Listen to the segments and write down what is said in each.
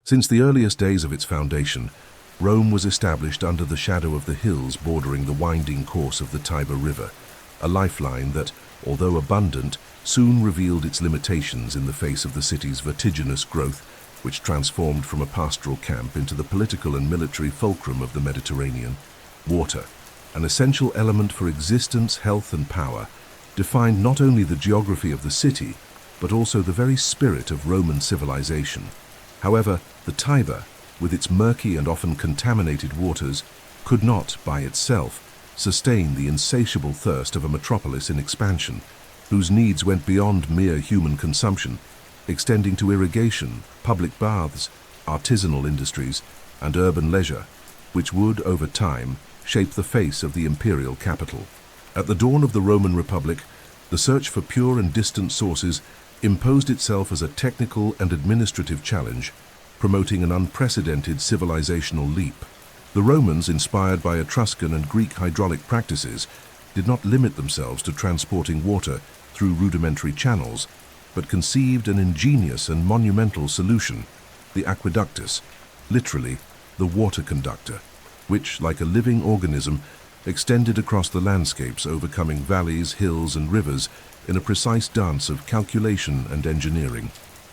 Since the earliest days of its foundation, Rome was established under the shadow of the hills bordering the winding course of the Tiber River, a lifeline that, although abundant, soon revealed its limitations in the face of the city's vertiginous growth, which transformed from a pastoral camp into the political and military fulcrum of the Mediterranean. Water, an essential element for existence, health, and power, defined not only the geography of the city, but also the very spirit of Roman civilization. However, the Tiber, with its murky and often contaminated waters, could not, by itself, sustain the insatiable thirst of a metropolis in expansion, whose needs went beyond mere human consumption, extending to irrigation, public baths, artisanal industries, and urban leisure, which would, over time, shape the face of the imperial capital. At the dawn of the Roman Republic, the search for pure and distant sources imposed itself as a technical and administrative challenge, promoting an unprecedented civilizational leap. The Romans, inspired by Etruscan and Greek hydraulic practices, did not limit themselves to transporting water through rudimentary channels, but conceived an ingenious and monumental solution, the aqueductus, literally the water conductor, which, like a living organism, extended across the landscapes, overcoming valleys, hills, and rivers in a precise dance of calculation and engineering.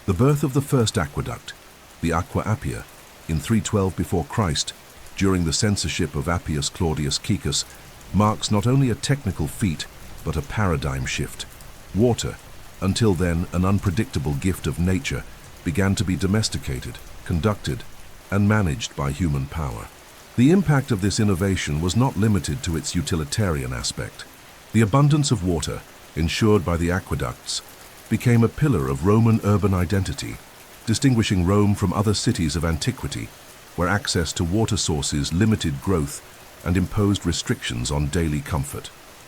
The birth of the first aqueduct, the Aqua Appia, in 312 before Christ, during the censorship of Appius Claudius Caecus, marks not only a technical feat, but a paradigm shift. Water, until then an unpredictable gift of nature, began to be domesticated, conducted, and managed by human power. The impact of this innovation was not limited to its utilitarian aspect. The abundance of water, ensured by the aqueducts, became a pillar of Roman urban identity, distinguishing Rome from other cities of antiquity, where access to water sources limited growth and imposed restrictions on daily comfort.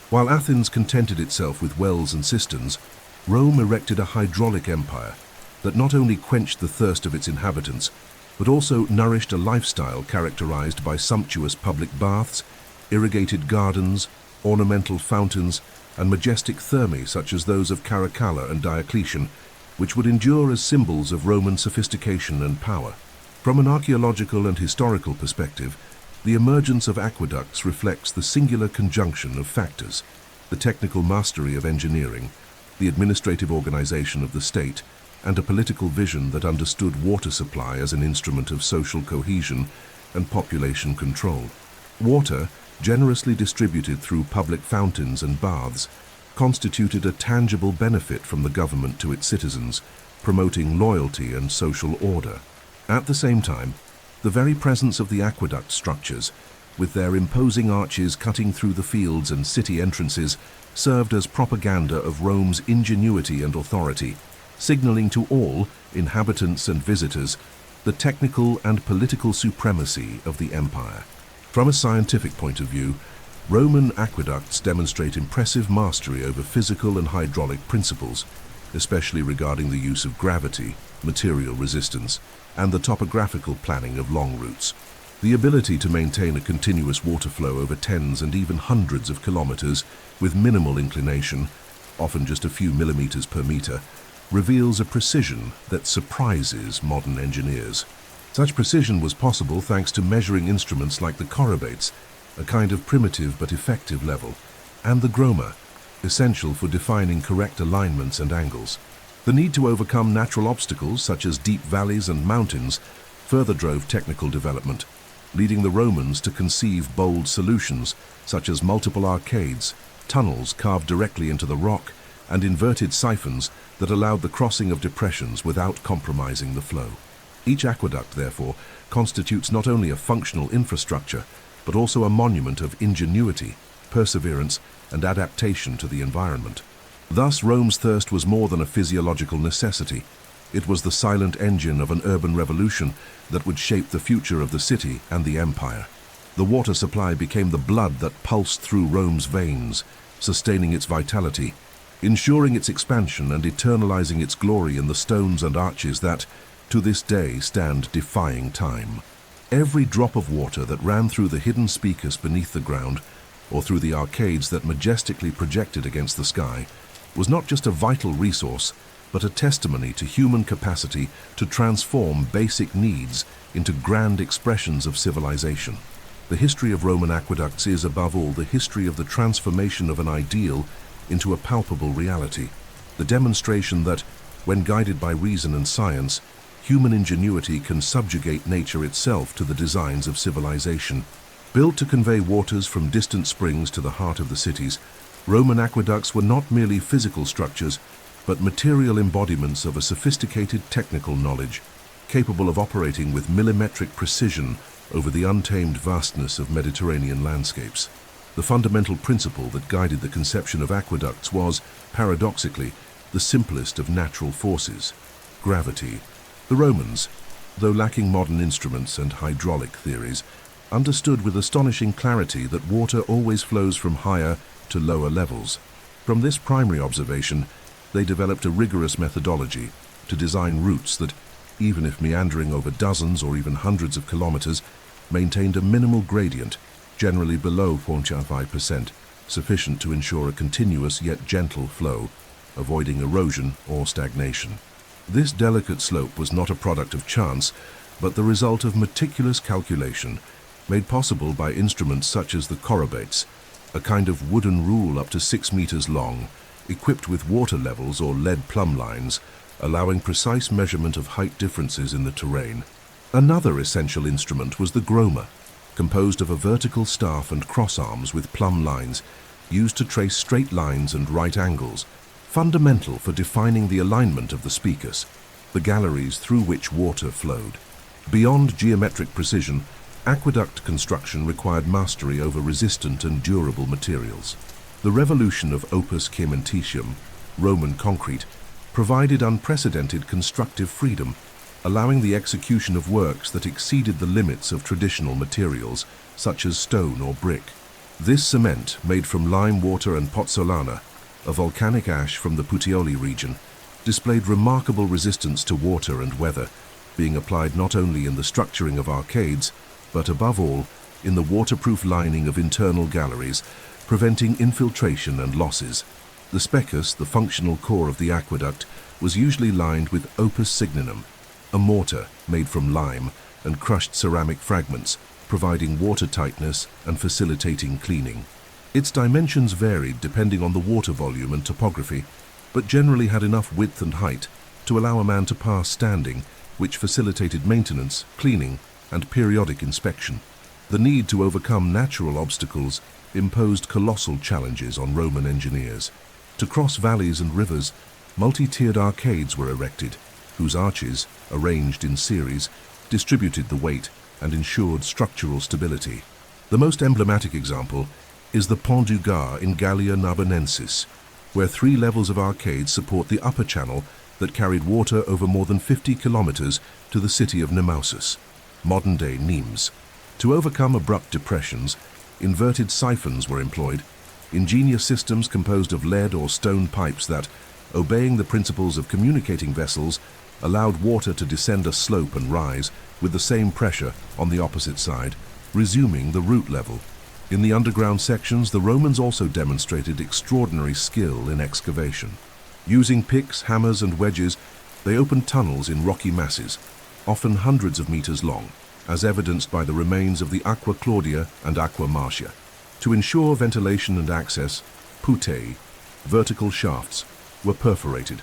While Athens contented itself with wells and cisterns, Rome erected a hydraulic empire that not only quenched the thirst of its inhabitants, but also nourished a lifestyle characterized by sumptuous public baths, irrigated gardens, ornamental fountains, and majestic thermae such as those of Caracalla and Diocletian, which would endure as symbols of Roman sophistication and power. From an archaeological and historical perspective, the emergence of aqueducts reflects the singular conjunction of factors: the technical mastery of engineering, the administrative organization of the state, and a political vision that understood water supply as an instrument of social cohesion and population control. Water, generously distributed through public fountains and baths, constituted a tangible benefit from the government to its citizens, promoting loyalty and social order. At the same time, the very presence of the aqueduct structures, with their imposing arches cutting through the fields and city entrances, served as propaganda of Rome's ingenuity and authority, signaling to all, inhabitants and visitors, the technical and political supremacy of the empire. From a scientific point of view, Roman aqueducts demonstrate impressive mastery over physical and hydraulic principles, especially regarding the use of gravity, material resistance, and the topographical planning of long routes. The ability to maintain a continuous water flow over tens and even hundreds of kilometers with minimal inclination, often just a few millimeters per meter, reveals a precision that surprises modern engineers. Such precision was possible thanks to measuring instruments like the chorobates, a kind of primitive but effective level, and the groma, essential for defining correct alignments and angles. The need to overcome natural obstacles such as deep valleys and mountains further drove technical development, leading the Romans to conceive bold solutions such as multiple arcades, tunnels carved directly into the rock, and inverted siphons that allowed the crossing of depressions without compromising the flow. Each aqueduct, therefore, constitutes not only a functional infrastructure, but also a monument of ingenuity, perseverance, and adaptation to the environment. Thus, Rome's thirst was more than a physiological necessity. It was the silent engine of an urban revolution that would shape the future of the city and the empire. The water supply became the blood that pulsed through Rome's veins, sustaining its vitality, ensuring its expansion and eternalizing its glory in the stones and arches that, to this day, stand defying time. Every drop of water that ran through the hidden speakers beneath the ground, or through the arcades that majestically projected against the sky, was not just a vital resource, but a testimony to human capacity to transform basic needs into grand expressions of civilization. The history of Roman aqueducts is, above all, the history of the transformation of an ideal into a palpable reality, the demonstration that, when guided by reason and science, human ingenuity can subjugate nature itself to the designs of civilization. Built to convey waters from distant springs to the heart of the cities, Roman aqueducts were not merely physical structures, but material embodiments of a sophisticated technical knowledge, capable of operating with millimetric precision over the untamed vastness of Mediterranean landscapes. The fundamental principle that guided the conception of aqueducts was, paradoxically, the simplest of natural forces: gravity. The Romans, though lacking modern instruments and hydraulic theories, understood with astonishing clarity that water always flows from higher to lower levels. From this primary observation, they developed a rigorous methodology to design routes that, even if meandering over dozens or even hundreds of kilometers, maintained a minimal gradient, generally below 0.5%, sufficient to ensure a continuous yet gentle flow, avoiding erosion or stagnation. This delicate slope was not a product of chance, but the result of meticulous calculation, made possible by instruments such as the chorobates, a kind of wooden rule up to 6 meters long, equipped with water levels or lead plumb lines, allowing precise measurement of height differences in the terrain. Another essential instrument was the groma, composed of a vertical staff and cross arms with plumb lines, used to trace straight lines and right angles, fundamental for defining the alignment of the speakers, the galleries through which water flowed. Beyond geometric precision, aqueduct construction required mastery over resistant and durable materials. The revolution of opus caementitium, Roman concrete, provided unprecedented constructive freedom, allowing the execution of works that exceeded the limits of traditional materials, such as stone or brick. This cement, made from lime water and pozzolana, a volcanic ash from the Puteoli region, displayed remarkable resistance to water and weather, being applied not only in the structuring of arcades, but above all, in the waterproof lining of internal galleries, preventing infiltration and losses. The specus, the functional core of the aqueduct, was usually lined with opus signinum, a mortar made from lime and crushed ceramic fragments, providing water tightness and facilitating cleaning. Its dimensions varied depending on the water volume and topography, but generally had enough width and height to allow a man to pass standing, which facilitated maintenance, cleaning, and periodic inspection. The need to overcome natural obstacles imposed colossal challenges on Roman engineers. To cross valleys and rivers, multi-tiered arcades were erected, whose arches, arranged in series, distributed the weight and ensured structural stability. The most emblematic example is the Pont du Gard in Gallia Narbonensis, where 3 levels of arcades support the upper channel that carried water over more than 50 kilometers to the city of Nemausus, modern-day Nimes. To overcome abrupt depressions, inverted siphons were employed, ingenious systems composed of lead or stone pipes that, obeying the principles of communicating vessels, allowed water to descend a slope and rise with the same pressure on the opposite side, resuming the root level. In the underground sections, the Romans also demonstrated extraordinary skill in excavation. Using picks, hammers, and wedges, they opened tunnels in rocky masses, often hundreds of meters long, as evidenced by the remains of the Aqua Claudia and Aqua Marcia. To ensure ventilation and access, putei, vertical shafts, were perforated,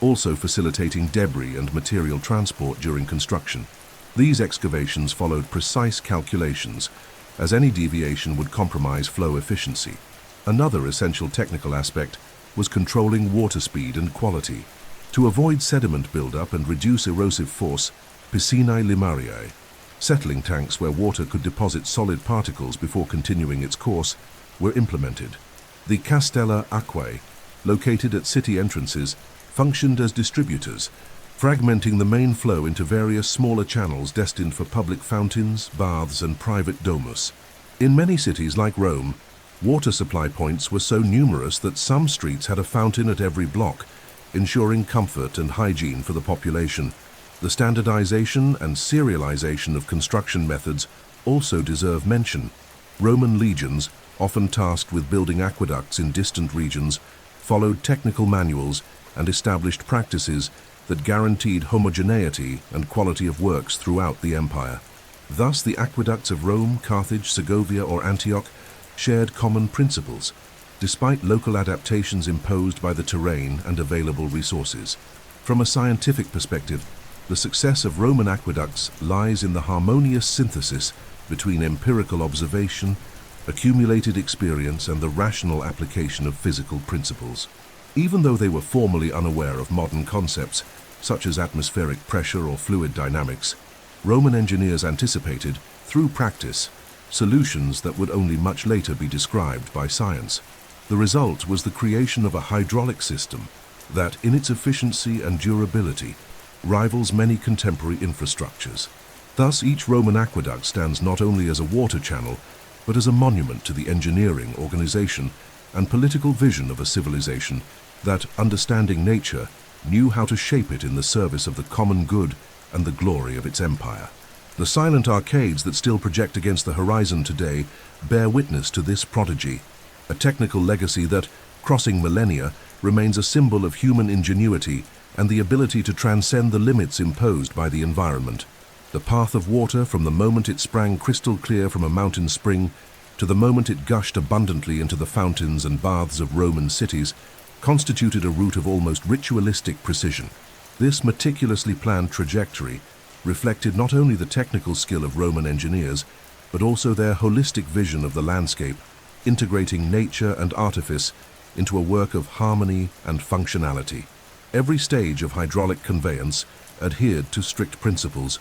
also facilitating debris and material transport during construction. These excavations followed precise calculations, as any deviation would compromise flow efficiency. Another essential technical aspect was controlling water speed and quality. To avoid sediment buildup and reduce erosive force, piscinae limariae, settling tanks where water could deposit solid particles before continuing its course, were implemented. The castella aquae, located at city entrances, functioned as distributors, fragmenting the main flow into various smaller channels destined for public fountains, baths, and private domus. In many cities like Rome, water supply points were so numerous that some streets had a fountain at every block, ensuring comfort and hygiene for the population. The standardization and serialization of construction methods also deserve mention. Roman legions, often tasked with building aqueducts in distant regions, followed technical manuals and established practices that guaranteed homogeneity and quality of works throughout the empire. Thus, the aqueducts of Rome, Carthage, Segovia, or Antioch shared common principles, despite local adaptations imposed by the terrain and available resources. From a scientific perspective, the success of Roman aqueducts lies in the harmonious synthesis between empirical observation, accumulated experience, and the rational application of physical principles. Even though they were formally unaware of modern concepts, such as atmospheric pressure or fluid dynamics, Roman engineers anticipated, through practice, solutions that would only much later be described by science. The result was the creation of a hydraulic system that, in its efficiency and durability, rivals many contemporary infrastructures. Thus, each Roman aqueduct stands not only as a water channel, but as a monument to the engineering, organization, and political vision of a civilization that, understanding nature, knew how to shape it in the service of the common good and the glory of its empire. The silent arcades that still project against the horizon today bear witness to this prodigy, a technical legacy that, crossing millennia, remains a symbol of human ingenuity and the ability to transcend the limits imposed by the environment. The path of water, from the moment it sprang crystal clear from a mountain spring to the moment it gushed abundantly into the fountains and baths of Roman cities, constituted a route of almost ritualistic precision. This meticulously planned trajectory reflected not only the technical skill of Roman engineers, but also their holistic vision of the landscape, integrating nature and artifice into a work of harmony and functionality. Every stage of hydraulic conveyance adhered to strict principles,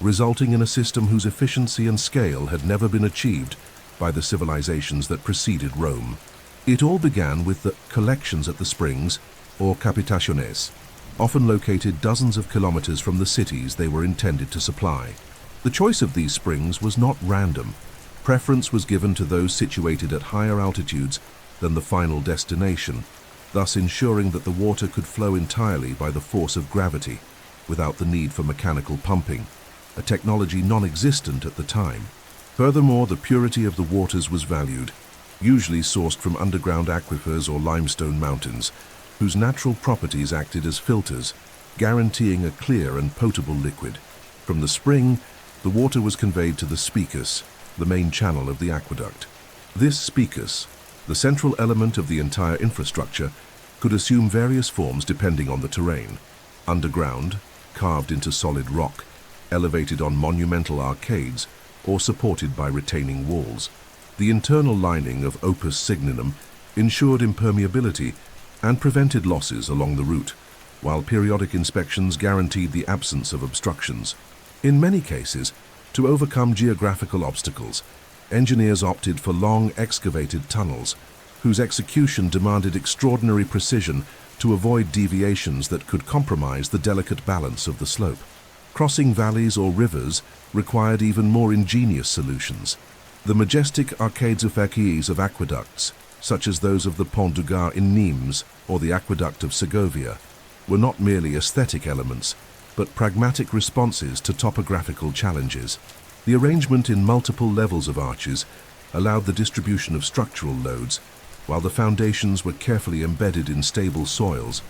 resulting in a system whose efficiency and scale had never been achieved by the civilizations that preceded Rome. It all began with the collections at the springs, or capitaciones, often located dozens of kilometers from the cities they were intended to supply. The choice of these springs was not random. Preference was given to those situated at higher altitudes than the final destination, thus ensuring that the water could flow entirely by the force of gravity, without the need for mechanical pumping, a technology non-existent at the time. Furthermore, the purity of the waters was valued, usually sourced from underground aquifers or limestone mountains, whose natural properties acted as filters, guaranteeing a clear and potable liquid. From the spring, the water was conveyed to the spicus, the main channel of the aqueduct. This spicus, the central element of the entire infrastructure, could assume various forms depending on the terrain. Underground, carved into solid rock, elevated on monumental arcades, or supported by retaining walls. The internal lining of opus signinum ensured impermeability and prevented losses along the route, while periodic inspections guaranteed the absence of obstructions. In many cases, to overcome geographical obstacles, engineers opted for long excavated tunnels, whose execution demanded extraordinary precision to avoid deviations that could compromise the delicate balance of the slope. Crossing valleys or rivers required even more ingenious solutions. The majestic arcades of aqueducts, such as those of the Pont du Gard in Nimes or the Aqueduct of Segovia, were not merely aesthetic elements, but pragmatic responses to topographical challenges. The arrangement in multiple levels of arches allowed the distribution of structural loads, while the foundations were carefully embedded in stable soils,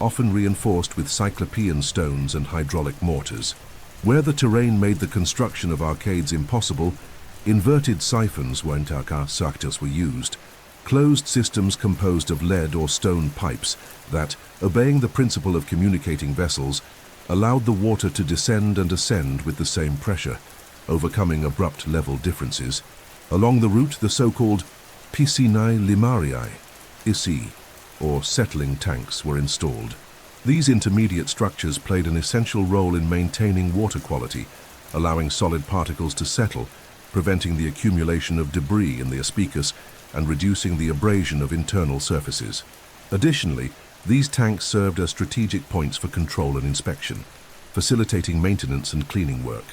often reinforced with cyclopean stones and hydraulic mortars. Where the terrain made the construction of arcades impossible, inverted siphons were used, closed systems composed of lead or stone pipes that, obeying the principle of communicating vessels, allowed the water to descend and ascend with the same pressure, overcoming abrupt level differences. Along the route, the so-called piscinae limariae, ISI, or settling tanks, were installed. These intermediate structures played an essential role in maintaining water quality, allowing solid particles to settle, preventing the accumulation of debris in the aspicus and reducing the abrasion of internal surfaces. Additionally, these tanks served as strategic points for control and inspection, facilitating maintenance and cleaning work.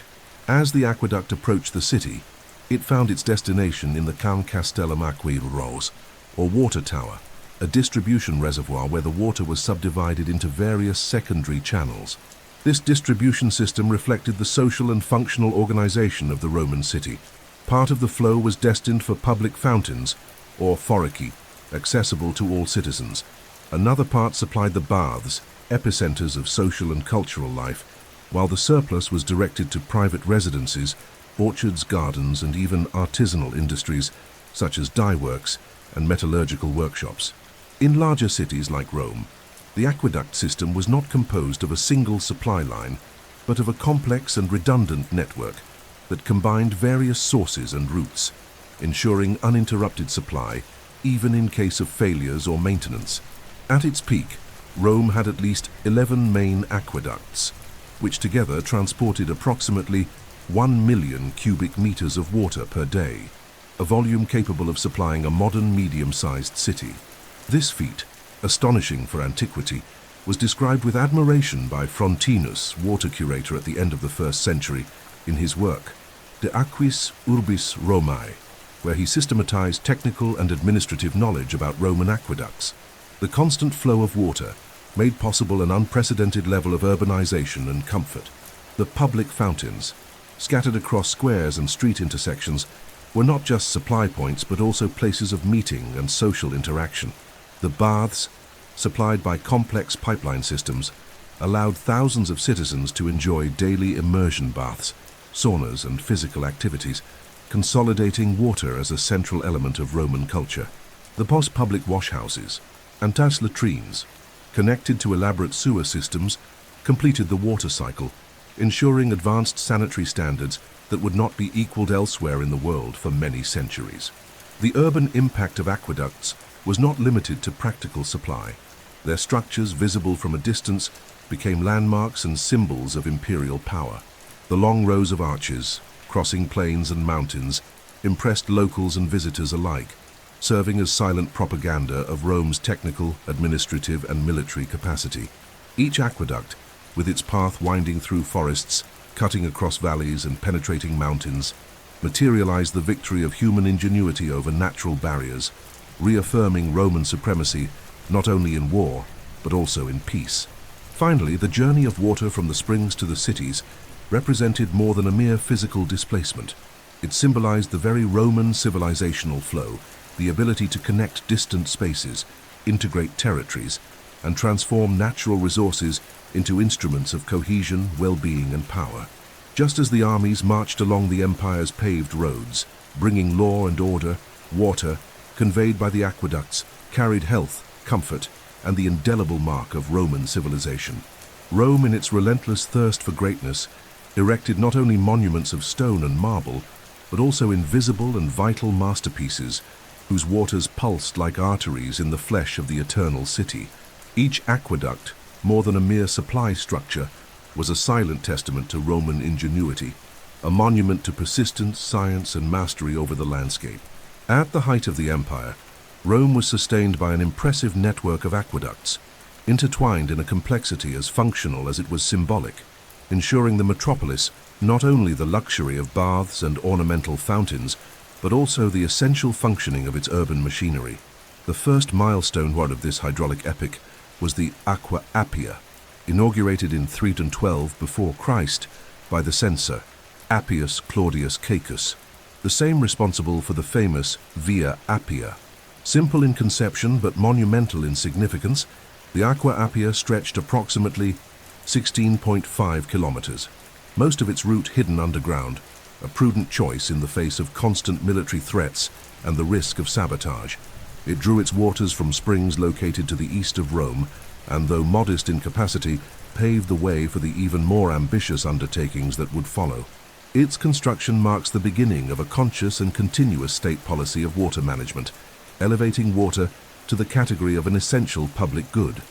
As the aqueduct approached the city, it found its destination in the Can Castellum Aqueducts, or water tower, a distribution reservoir where the water was subdivided into various secondary channels. This distribution system reflected the social and functional organization of the Roman city. Part of the flow was destined for public fountains, or phoriki, accessible to all citizens. Another part supplied the baths, epicenters of social and cultural life, while the surplus was directed to private residences, orchards, gardens, and even artisanal industries such as dye works and metallurgical workshops. In larger cities like Rome, the aqueduct system was not composed of a single supply line, but of a complex and redundant network that combined various sources and routes, ensuring uninterrupted supply even in case of failures or maintenance. At its peak, Rome had at least 11 main aqueducts, which together transported approximately 1 million cubic meters of water per day, a volume capable of supplying a modern medium-sized city. This feat, astonishing for antiquity, was described with admiration by Frontinus, water curator at the end of the 1st century, in his work, De Aquis Urbis Romae, where he systematized technical and administrative knowledge about Roman aqueducts. The constant flow of water made possible an unprecedented level of urbanization and comfort. The public fountains, scattered across squares and street intersections, were not just supply points but also places of meeting and social interaction. The baths, supplied by complex pipeline systems, allowed thousands of citizens to enjoy daily immersion baths, saunas, and physical activities, consolidating water as a central element of Roman culture. The post-public washhouses, antas latrines, connected to elaborate sewer systems, completed the water cycle, ensuring advanced sanitary standards that would not be equaled elsewhere in the world for many centuries. The urban impact of aqueducts was not limited to practical supply. Their structures, visible from a distance, became landmarks and symbols of imperial power. The long rows of arches, crossing plains and mountains, impressed locals and visitors alike, serving as silent propaganda of Rome's technical, administrative, and military capacity. Each aqueduct, with its path winding through forests, cutting across valleys and penetrating mountains, materialized the victory of human ingenuity over natural barriers, reaffirming Roman supremacy not only in war, but also in peace. Finally, the journey of water from the springs to the cities represented more than a mere physical displacement. It symbolized the very Roman civilizational flow, the ability to connect distant spaces, integrate territories, and transform natural resources into instruments of cohesion, well-being, and power. Just as the armies marched along the empire's paved roads, bringing law and order, water, conveyed by the aqueducts, carried health, comfort, and the indelible mark of Roman civilization. Rome, in its relentless thirst for greatness, erected not only monuments of stone and marble, but also invisible and vital masterpieces whose waters pulsed like arteries in the flesh of the eternal city. Each aqueduct, more than a mere supply structure, was a silent testament to Roman ingenuity, a monument to persistence, science, and mastery over the landscape. At the height of the empire, Rome was sustained by an impressive network of aqueducts, intertwined in a complexity as functional as it was symbolic, ensuring the metropolis not only the luxury of baths and ornamental fountains, but also the essential functioning of its urban machinery. The first milestone of this hydraulic epic was the Aqua Appia, inaugurated in 312 before Christ by the censor Appius Claudius Caecus, the same responsible for the famous Via Appia. Simple in conception but monumental in significance, the Aqua Appia stretched approximately 16.5 kilometers, most of its route hidden underground, a prudent choice in the face of constant military threats and the risk of sabotage. It drew its waters from springs located to the east of Rome, and though modest in capacity, paved the way for the even more ambitious undertakings that would follow. Its construction marks the beginning of a conscious and continuous state policy of water management, elevating water to the category of an essential public good.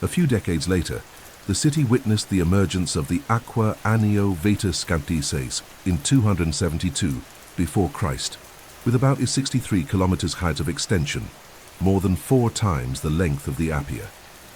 A few decades later, the city witnessed the emergence of the Aqua Annio Vetus Scantices in 272 before Christ, with about a 63 kilometers height of extension, more than 4 times the length of the Appia.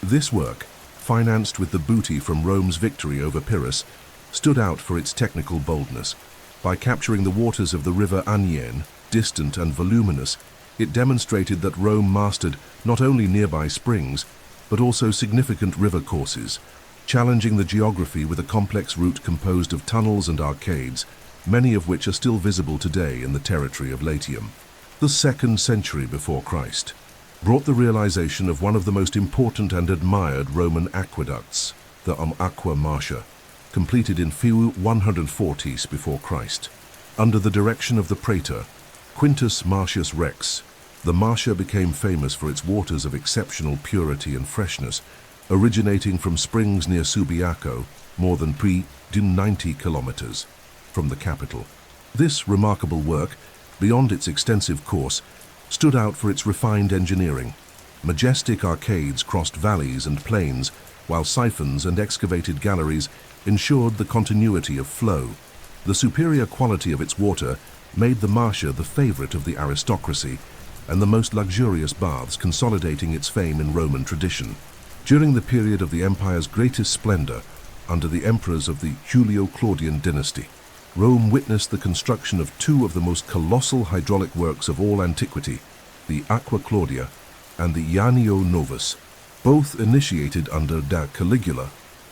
This work, financed with the booty from Rome's victory over Pyrrhus, stood out for its technical boldness. By capturing the waters of the river Aniene, distant and voluminous, it demonstrated that Rome mastered not only nearby springs, but also significant river courses, challenging the geography with a complex route composed of tunnels and arcades, many of which are still visible today in the territory of Latium. The 2nd century before Christ. brought the realization of one of the most important and admired Roman aqueducts, the Aqua Marcia, completed in 140 before Christ. Under the direction of the praetor, Quintus Marcius Rex, the Marcia became famous for its waters of exceptional purity and freshness, originating from springs near Subiaco, more than 90 kilometers from the capital. This remarkable work, beyond its extensive course, stood out for its refined engineering. Majestic arcades crossed valleys and plains, while siphons and excavated galleries ensured the continuity of flow. The superior quality of its water made the Marcia the favorite of the aristocracy and the most luxurious baths, consolidating its fame in Roman tradition. During the period of the empire's greatest splendor, under the emperors of the Julio-Claudian dynasty, Rome witnessed the construction of two of the most colossal hydraulic works of all antiquity, the Aqua Claudia and the Janio Novus, both initiated under Caligula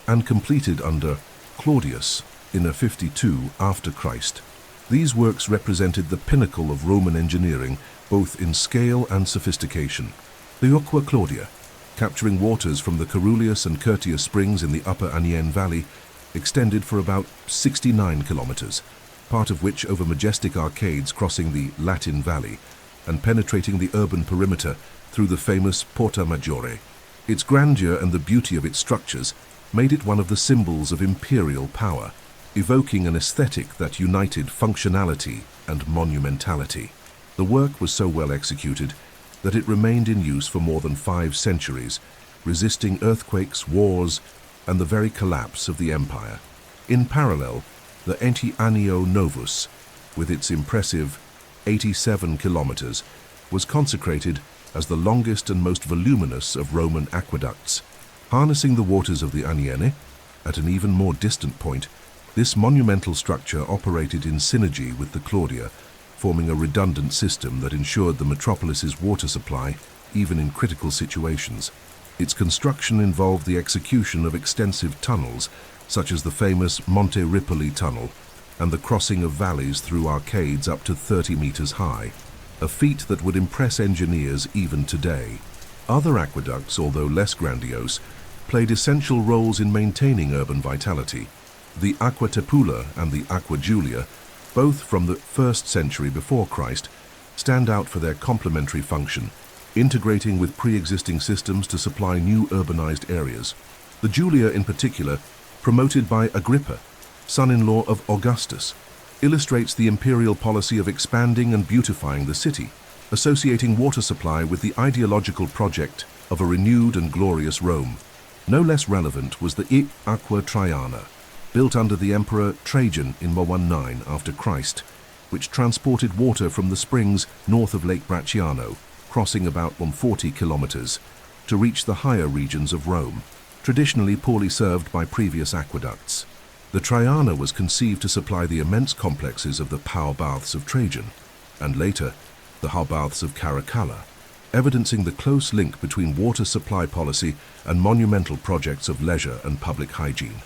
and completed under Claudius in 52 after Christ. These works represented the pinnacle of Roman engineering, both in scale and sophistication. The Aqua Claudia, capturing waters from the Carulius and Curtius springs in the upper Aniene Valley, extended for about 69 kilometers, part of which over majestic arcades crossing the Latin Valley and penetrating the urban perimeter through the famous Porta Maggiore. Its grandeur and the beauty of its structures made it one of the symbols of imperial power, evoking an aesthetic that united functionality and monumentality. The work was so well executed that it remained in use for more than 5 centuries, resisting earthquakes, wars, and the very collapse of the empire. In parallel, the Janio Novus, with its impressive 87 kilometers, was consecrated as the longest and most voluminous of Roman aqueducts. Harnessing the waters of the Aniene, at an even more distant point, this monumental structure operated in synergy with the Claudia, forming a redundant system that ensured the metropolis's water supply even in critical situations. Its construction involved the execution of extensive tunnels, such as the famous Monte Ripoli tunnel, and the crossing of valleys through arcades up to 30 meters high, a feat that would impress engineers even today. Other aqueducts, although less grandiose, played essential roles in maintaining urban vitality. The Aqua Tepula and the Aqua Julia, both from the 1st century before Christ, stand out for their complementary function, integrating with pre-existing systems to supply new urbanized areas. The Julia in particular, promoted by Agrippa, son-in-law of Augustus, illustrates the imperial policy of expanding and beautifying the city, associating water supply with the ideological project of a renewed and glorious Rome. No less relevant was the Aqua Traiana, built under the Emperor Trajan in 119 after Christ, which transported water from the springs north of Lake Bracciano, crossing about 140 kilometers, to reach the higher regions of Rome, traditionally poorly served by previous aqueducts. The Traiana was conceived to supply the immense complexes of the power baths of Trajan, and later, the hot baths of Caracalla, evidencing the close link between water supply policy and monumental projects of leisure and public hygiene.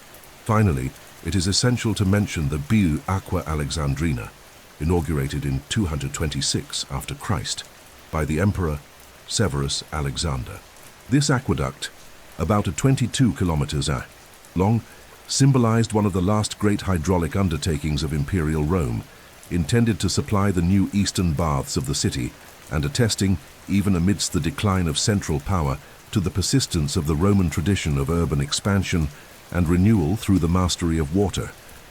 Finally, it is essential to mention the Biu Aqua Alexandrina, inaugurated in 226 after Christ by the Emperor Severus Alexander. This aqueduct, about 22 kilometers long, symbolized one of the last great hydraulic undertakings of imperial Rome, intended to supply the new eastern baths of the city and attesting, even amidst the decline of central power, to the persistence of the Roman tradition of urban expansion and renewal through the mastery of water.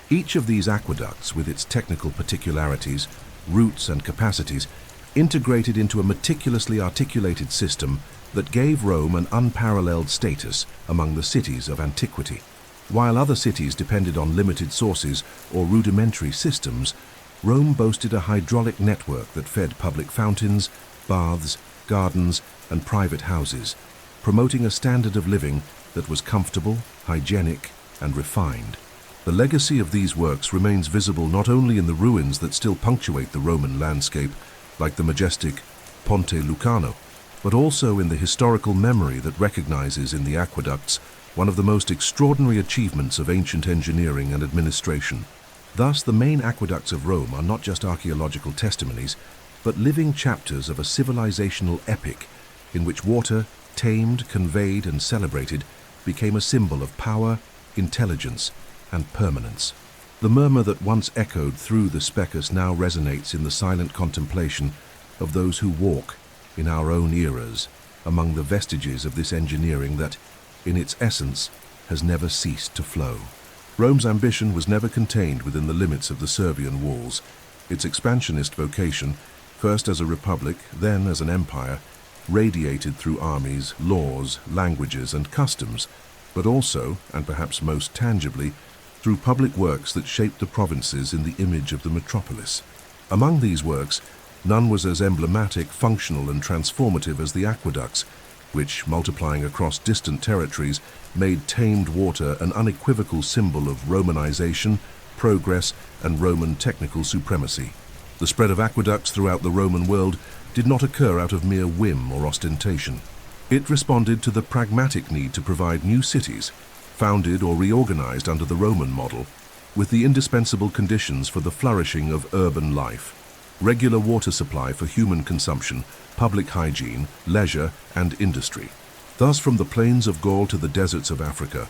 Each of these aqueducts, with its technical particularities, routes and capacities, integrated into a meticulously articulated system that gave Rome an unparalleled status among the cities of antiquity. While other cities depended on limited sources or rudimentary systems, Rome boasted a hydraulic network that fed public fountains, baths, gardens, and private houses, promoting a standard of living that was comfortable, hygienic, and refined. The legacy of these works remains visible not only in the ruins that still punctuate the Roman landscape, like the majestic Ponte Lucano, but also in the historical memory that recognizes in the aqueducts one of the most extraordinary achievements of ancient engineering and administration. Thus, the main aqueducts of Rome are not just archaeological testimonies, but living chapters of a civilizational epic in which water, tamed, conveyed, and celebrated, became a symbol of power, intelligence, and permanence. The murmur that once echoed through the Specus now resonates in the silent contemplation of those who walk in our own eras among the vestiges of this engineering that, in its essence, has never ceased to flow. Rome's ambition was never contained within the limits of the Servian walls. Its expansionist vocation, first as a republic, then as an empire, radiated through armies, laws, languages, and customs, but also, and perhaps most tangibly, through public works that shaped the provinces in the image of the metropolis. Among these works, none was as emblematic, functional, and transformative as the aqueducts, which, multiplying across distant territories, made tamed water an unequivocal symbol of Romanization, progress, and Roman technical supremacy. The spread of aqueducts throughout the Roman world did not occur out of mere whim or ostentation. It responded to the pragmatic need to provide new cities, founded or reorganized under the Roman model, with the indispensable conditions for the flourishing of urban life: regular water supply for human consumption, public hygiene, leisure, and industry. Thus, from the plains of Gaul to the deserts of Africa,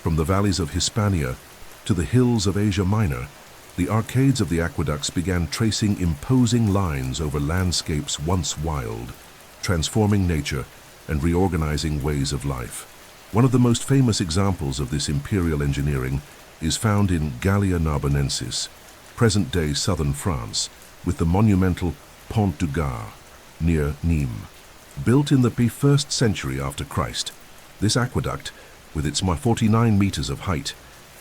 from the valleys of Hispania to the hills of Asia Minor, the arcades of the aqueducts began tracing imposing lines over landscapes once wild, transforming nature and reorganizing ways of life. One of the most famous examples of this imperial engineering is found in Gallia Narbonensis, present-day southern France, with the monumental Pont du Gard, near Nîmes. Built in the first century after Christ, this aqueduct, with its 49 meters of height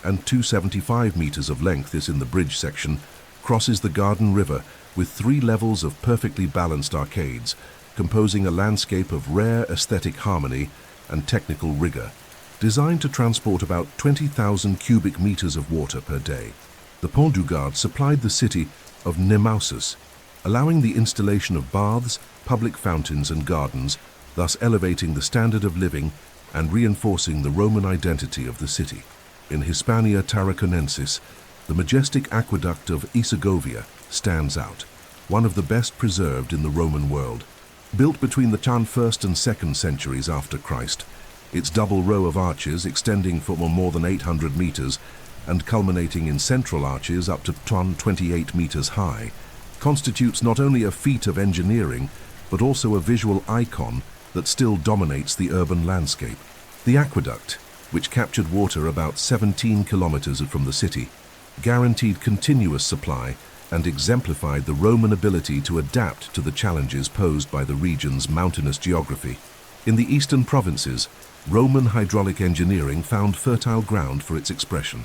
and 275 meters of length is in the bridge section, crosses the Garden River with 3 levels of perfectly balanced arcades, composing a landscape of rare aesthetic harmony and technical rigor, designed to transport about 20,000 cubic meters of water per day. The Pont du Gard supplied the city of Nemausus, allowing the installation of baths, public fountains, and gardens, thus elevating the standard of living and reinforcing the Roman identity of the city. In Hispania Tarraconensis, the majestic aqueduct of Segovia stands out, one of the best preserved in the Roman world. Built between the 1st and 2nd centuries after Christ, its double row of arches extending for more than 800 meters and culminating in central arches up to 28 meters high, constitutes not only a feat of engineering, but also a visual icon that still dominates the urban landscape. The aqueduct, which captured water about 17 kilometers from the city, guaranteed continuous supply and exemplified the Roman ability to adapt to the challenges posed by the region's mountainous geography. In the eastern provinces, Roman hydraulic engineering found fertile ground for its expression.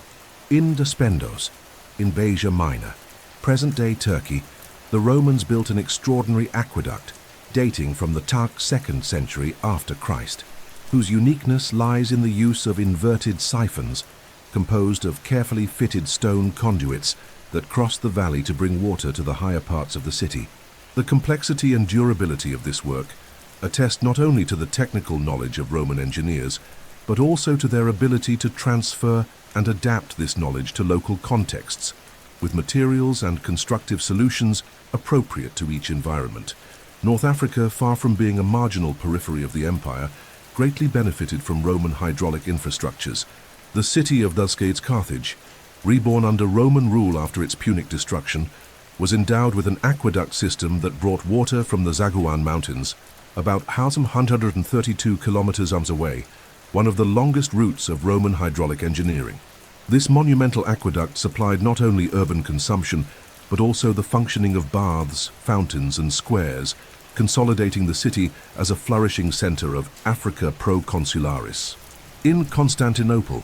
In Despendos, in Asia Minor, present-day Turkey, the Romans built an extraordinary aqueduct dating from the 2nd century after Christ, whose uniqueness lies in the use of inverted siphons composed of carefully fitted stone conduits that crossed the valley to bring water to the higher parts of the city. The complexity and durability of this work attest not only to the technical knowledge of Roman engineers, but also to their ability to transfer and adapt this knowledge to local contexts, with materials and constructive solutions appropriate to each environment. North Africa, far from being a marginal periphery of the empire, greatly benefited from Roman hydraulic infrastructures. The city of Carthage, reborn under Roman rule after its Punic destruction, was endowed with an aqueduct system that brought water from the Zaguan Mountains, about 132 kilometers away, one of the longest routes of Roman hydraulic engineering. This monumental aqueduct supplied not only urban consumption, but also the functioning of baths, fountains, and squares, consolidating the city as a flourishing center of Africa Proconsularis. In Constantinople,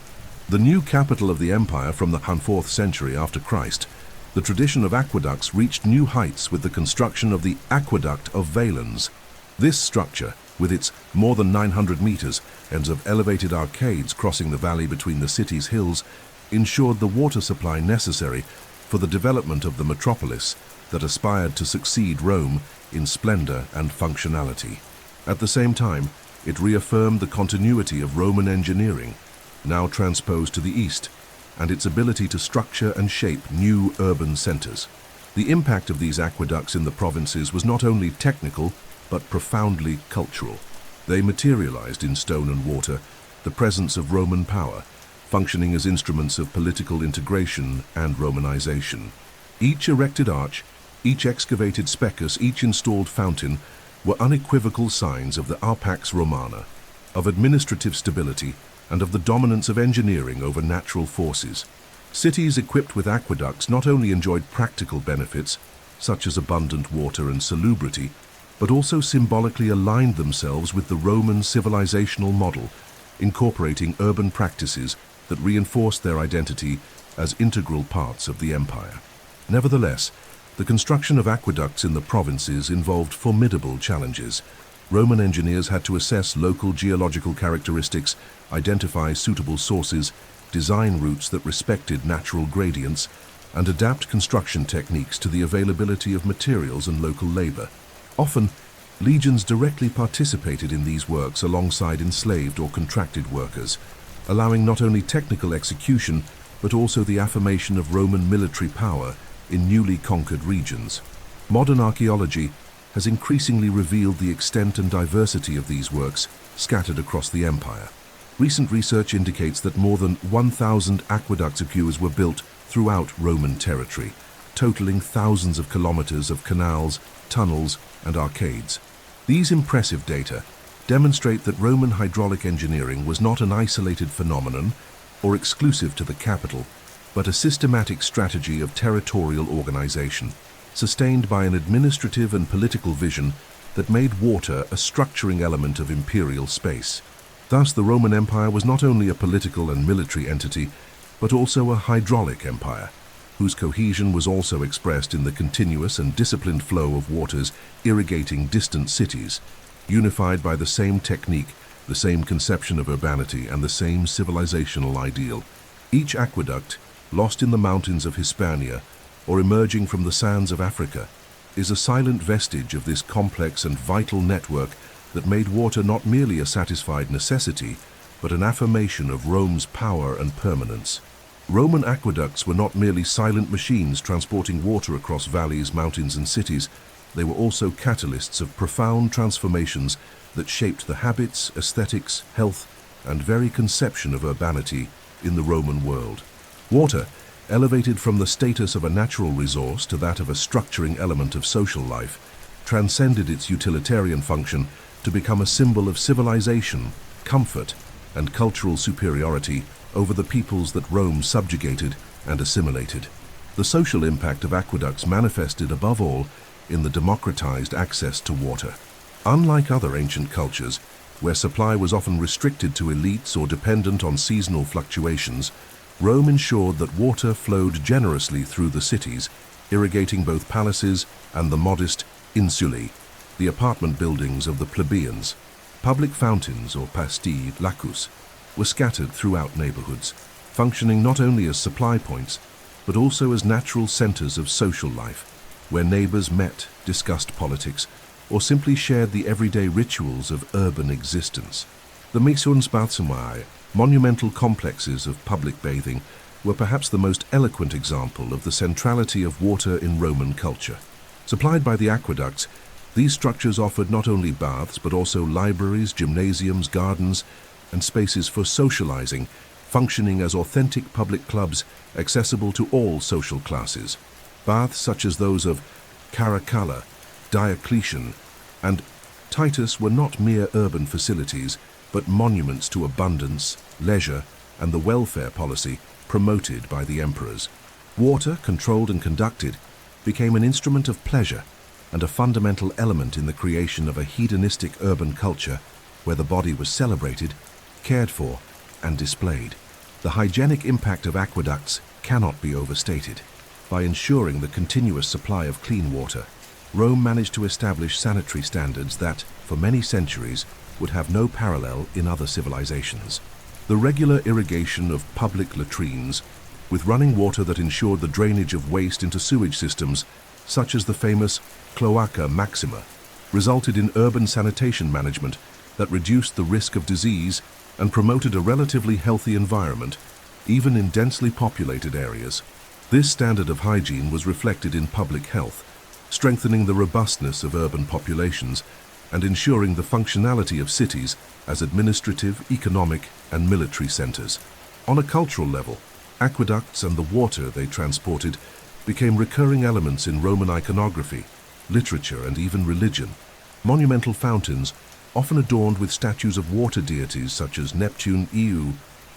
the new capital of the empire from the 4th century after Christ, the tradition of aqueducts reached new heights with the construction of the Aqueduct of Valens. This structure, with its more than 900 meters and of elevated arcades crossing the valley between the city's hills, ensured the water supply necessary for the development of the metropolis that aspired to succeed Rome in splendor and functionality. At the same time, it reaffirmed the continuity of Roman engineering, now transposed to the east, and its ability to structure and shape new urban centers. The impact of these aqueducts in the provinces was not only technical, but profoundly cultural. They materialized in stone and water the presence of Roman power, functioning as instruments of political integration and Romanization. Each erected arch, each excavated specus, each installed fountain were unequivocal signs of the Pax Romana, of administrative stability, and of the dominance of engineering over natural forces. Cities equipped with aqueducts not only enjoyed practical benefits, such as abundant water and salubrity, but also symbolically aligned themselves with the Roman civilizational model, incorporating urban practices that reinforced their identity as integral parts of the empire. Nevertheless, the construction of aqueducts in the provinces involved formidable challenges. Roman engineers had to assess local geological characteristics, identify suitable sources, design routes that respected natural gradients, and adapt construction techniques to the availability of materials and local labor. Often, legions directly participated in these works alongside enslaved or contracted workers, allowing not only technical execution, but also the affirmation of Roman military power in newly conquered regions. Modern archaeology has increasingly revealed the extent and diversity of these works scattered across the empire. Recent research indicates that more than 1,000 aqueducts were built throughout Roman territory, totaling thousands of kilometers of canals, tunnels, and arcades. These impressive data demonstrate that Roman hydraulic engineering was not an isolated phenomenon or exclusive to the capital, but a systematic strategy of territorial organization, sustained by an administrative and political vision that made water a structuring element of imperial space. Thus, the Roman Empire was not only a political and military entity, but also a hydraulic empire, whose cohesion was also expressed in the continuous and disciplined flow of waters irrigating distant cities, unified by the same technique, the same conception of urbanity, and the same civilizational ideal. Each aqueduct, lost in the mountains of Hispania or emerging from the sands of Africa, is a silent vestige of this complex and vital network that made water not merely a satisfied necessity, but an affirmation of Rome's power and permanence. Roman aqueducts were not merely silent machines transporting water across valleys, mountains, and cities. They were also catalysts of profound transformations that shaped the habits, aesthetics, health, and very conception of urbanity in the Roman world. Water, elevated from the status of a natural resource to that of a structuring element of social life, transcended its utilitarian function to become a symbol of civilization, comfort, and cultural superiority over the peoples that Rome subjugated and assimilated. The social impact of aqueducts manifested above all in the democratized access to water. Unlike other ancient cultures, where supply was often restricted to elites or dependent on seasonal fluctuations, Rome ensured that water flowed generously through the cities, irrigating both palaces and the modest insulae, the apartment buildings of the plebeians. Public fountains, or pasti lacus, were scattered throughout neighborhoods, functioning not only as supply points, but also as natural centers of social life, where neighbors met, discussed politics, or simply shared the everyday rituals of urban existence. The Maisons-Bathsumai, monumental complexes of public bathing, were perhaps the most eloquent example of the centrality of water in Roman culture. Supplied by the aqueducts, these structures offered not only baths but also libraries, gymnasiums, gardens, and spaces for socializing, functioning as authentic public clubs accessible to all social classes. Baths such as those of Caracalla, Diocletian, and Titus were not mere urban facilities, but monuments to abundance, leisure, and the welfare policy promoted by the emperors. Water, controlled and conducted, became an instrument of pleasure and a fundamental element in the creation of a hedonistic urban culture where the body was celebrated, cared for, and displayed. The hygienic impact of aqueducts cannot be overstated. By ensuring the continuous supply of clean water, Rome managed to establish sanitary standards that, for many centuries, would have no parallel in other civilizations. The regular irrigation of public latrines, with running water that ensured the drainage of waste into sewage systems, such as the famous Cloaca Maxima, resulted in urban sanitation management that reduced the risk of disease and promoted a relatively healthy environment, even in densely populated areas. This standard of hygiene was reflected in public health, strengthening the robustness of urban populations and ensuring the functionality of cities as administrative, economic, and military centers. On a cultural level, aqueducts and the water they transported became recurring elements in Roman iconography, literature, and even religion. Monumental fountains, often adorned with statues of water deities such as Neptune, Io,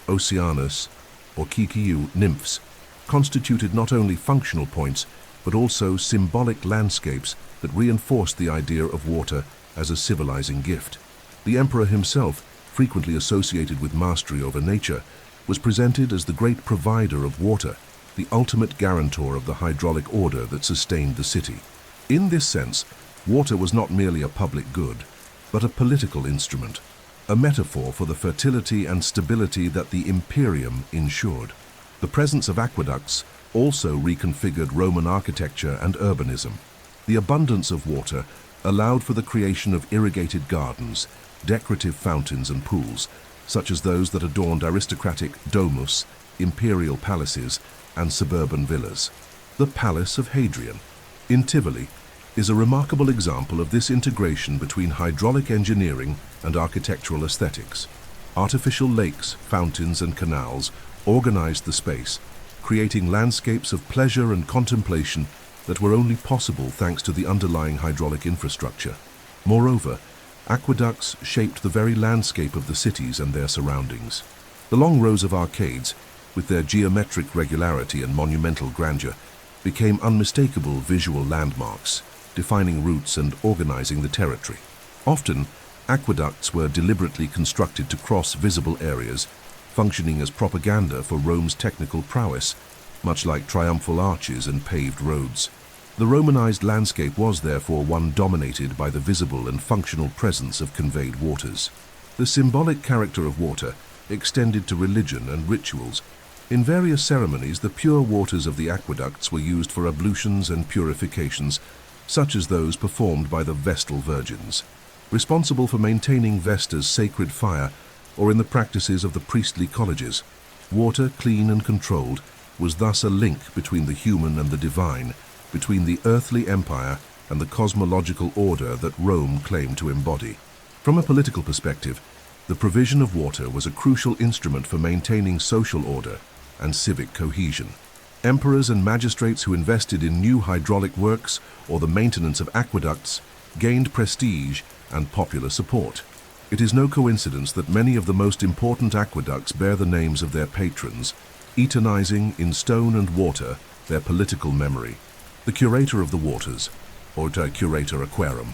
Oceanus, or Kikiu nymphs, constituted not only functional points but also symbolic landscapes that reinforced the idea of water as a civilizing gift. The emperor himself, frequently associated with mastery over nature, was presented as the great provider of water, the ultimate guarantor of the hydraulic order that sustained the city. In this sense, water was not merely a public good, but a political instrument, a metaphor for the fertility and stability that the imperium ensured. The presence of aqueducts also reconfigured Roman architecture and urbanism. The abundance of water allowed for the creation of irrigated gardens, decorative fountains and pools, such as those that adorned aristocratic domus, imperial palaces, and suburban villas. The Palace of Hadrian in Tivoli is a remarkable example of this integration between hydraulic engineering and architectural aesthetics. Artificial lakes, fountains, and canals organized the space, creating landscapes of pleasure and contemplation that were only possible thanks to the underlying hydraulic infrastructure. Moreover, aqueducts shaped the very landscape of the cities and their surroundings. The long rows of arcades, with their geometric regularity and monumental grandeur, became unmistakable visual landmarks, defining routes and organizing the territory. Often, aqueducts were deliberately constructed to cross visible areas, functioning as propaganda for Rome's technical prowess, much like triumphal arches and paved roads. The Romanized landscape was therefore one dominated by the visible and functional presence of conveyed waters. The symbolic character of water extended to religion and rituals. In various ceremonies, the pure waters of the aqueducts were used for ablutions and purifications, such as those performed by the Vestal Virgins, responsible for maintaining Vesta's sacred fire, or in the practices of the priestly colleges. Water, clean and controlled, was thus a link between the human and the divine, between the earthly empire and the cosmological order that Rome claimed to embody. From a political perspective, the provision of water was a crucial instrument for maintaining social order and civic cohesion. Emperors and magistrates who invested in new hydraulic works or the maintenance of aqueducts gained prestige and popular support. It is no coincidence that many of the most important aqueducts bear the names of their patrons, eternizing in stone and water their political memory. The curator of the waters, or curator aquarum,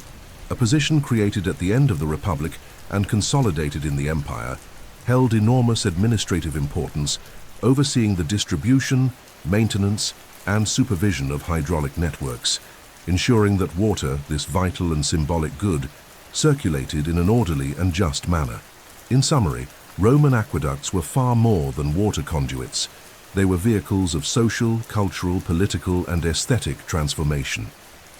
a position created at the end of the Republic and consolidated in the empire, held enormous administrative importance, overseeing the distribution, maintenance, and supervision of hydraulic networks, ensuring that water, this vital and symbolic good, circulated in an orderly and just manner. In summary, Roman aqueducts were far more than water conduits. They were vehicles of social, cultural, political, and aesthetic transformation.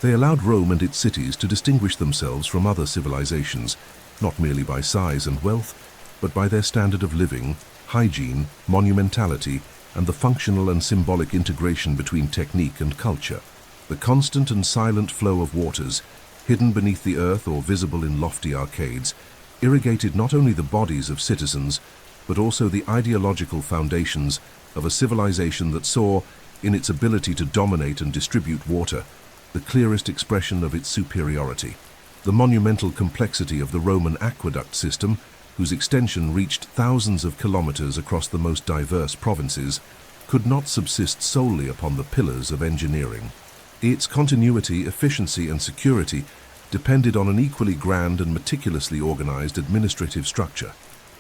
They allowed Rome and its cities to distinguish themselves from other civilizations, not merely by size and wealth, but by their standard of living, hygiene, monumentality, and the functional and symbolic integration between technique and culture. The constant and silent flow of waters, hidden beneath the earth or visible in lofty arcades, irrigated not only the bodies of citizens, but also the ideological foundations of a civilization that saw, in its ability to dominate and distribute water, the clearest expression of its superiority. The monumental complexity of the Roman aqueduct system, whose extension reached thousands of kilometers across the most diverse provinces, could not subsist solely upon the pillars of engineering. Its continuity, efficiency, and security depended on an equally grand and meticulously organized administrative structure.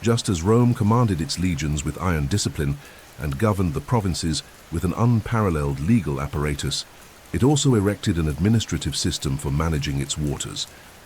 Just as Rome commanded its legions with iron discipline and governed the provinces with an unparalleled legal apparatus, it also erected an administrative system for managing its waters,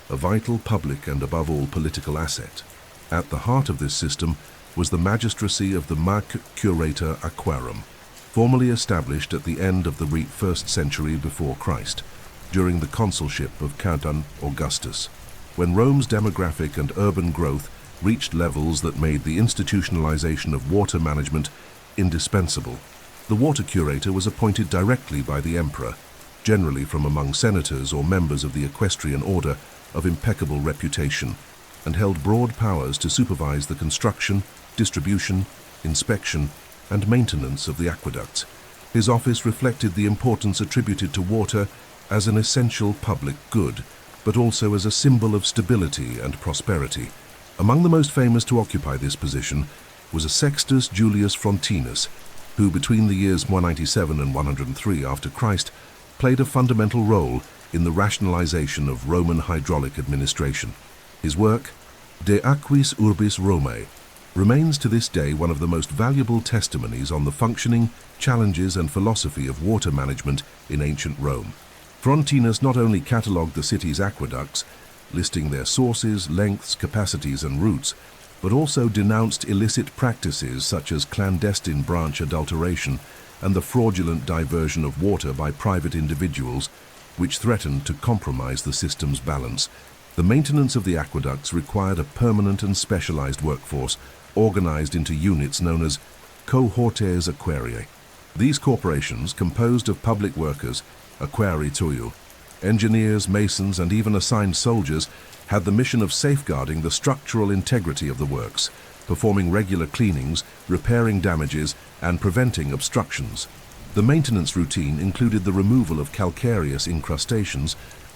a vital public and above all political asset. At the heart of this system was the magistracy of the curator aquarum, formally established at the end of the 1st century before Christ, during the consulship of Count Augustus, when Rome's demographic and urban growth reached levels that made the institutionalization of water management indispensable. The water curator was appointed directly by the emperor, generally from among senators or members of the equestrian order, of impeccable reputation and held broad powers to supervise the construction, distribution, inspection, and maintenance of the aqueducts. His office reflected the importance attributed to water as an essential public good, but also as a symbol of stability and prosperity. Among the most famous to occupy this position was a Sextus Julius Frontinus, who between the years 197 and 103 after Christ played a fundamental role in the rationalization of Roman hydraulic administration. His work, De Aquis Urbis Romae, remains to this day one of the most valuable testimonies on the functioning, challenges and philosophy of water management in ancient Rome. Frontinus not only catalogued the city's aqueducts, listing their sources, lengths, capacities and routes, but also denounced illicit practices such as clandestine branch adulteration and the fraudulent diversion of water by private individuals, which threatened to compromise the system's balance. The maintenance of the aqueducts required a permanent and specialized workforce organized into units known as cohortes aquarii. These corporations, composed of public workers, aquarii tuiu, engineers, masons, and even assigned soldiers, had the mission of safeguarding the structural integrity of the works, performing regular cleanings, repairing damages, and preventing obstructions. The maintenance routine included the removal of calcareous incrustations,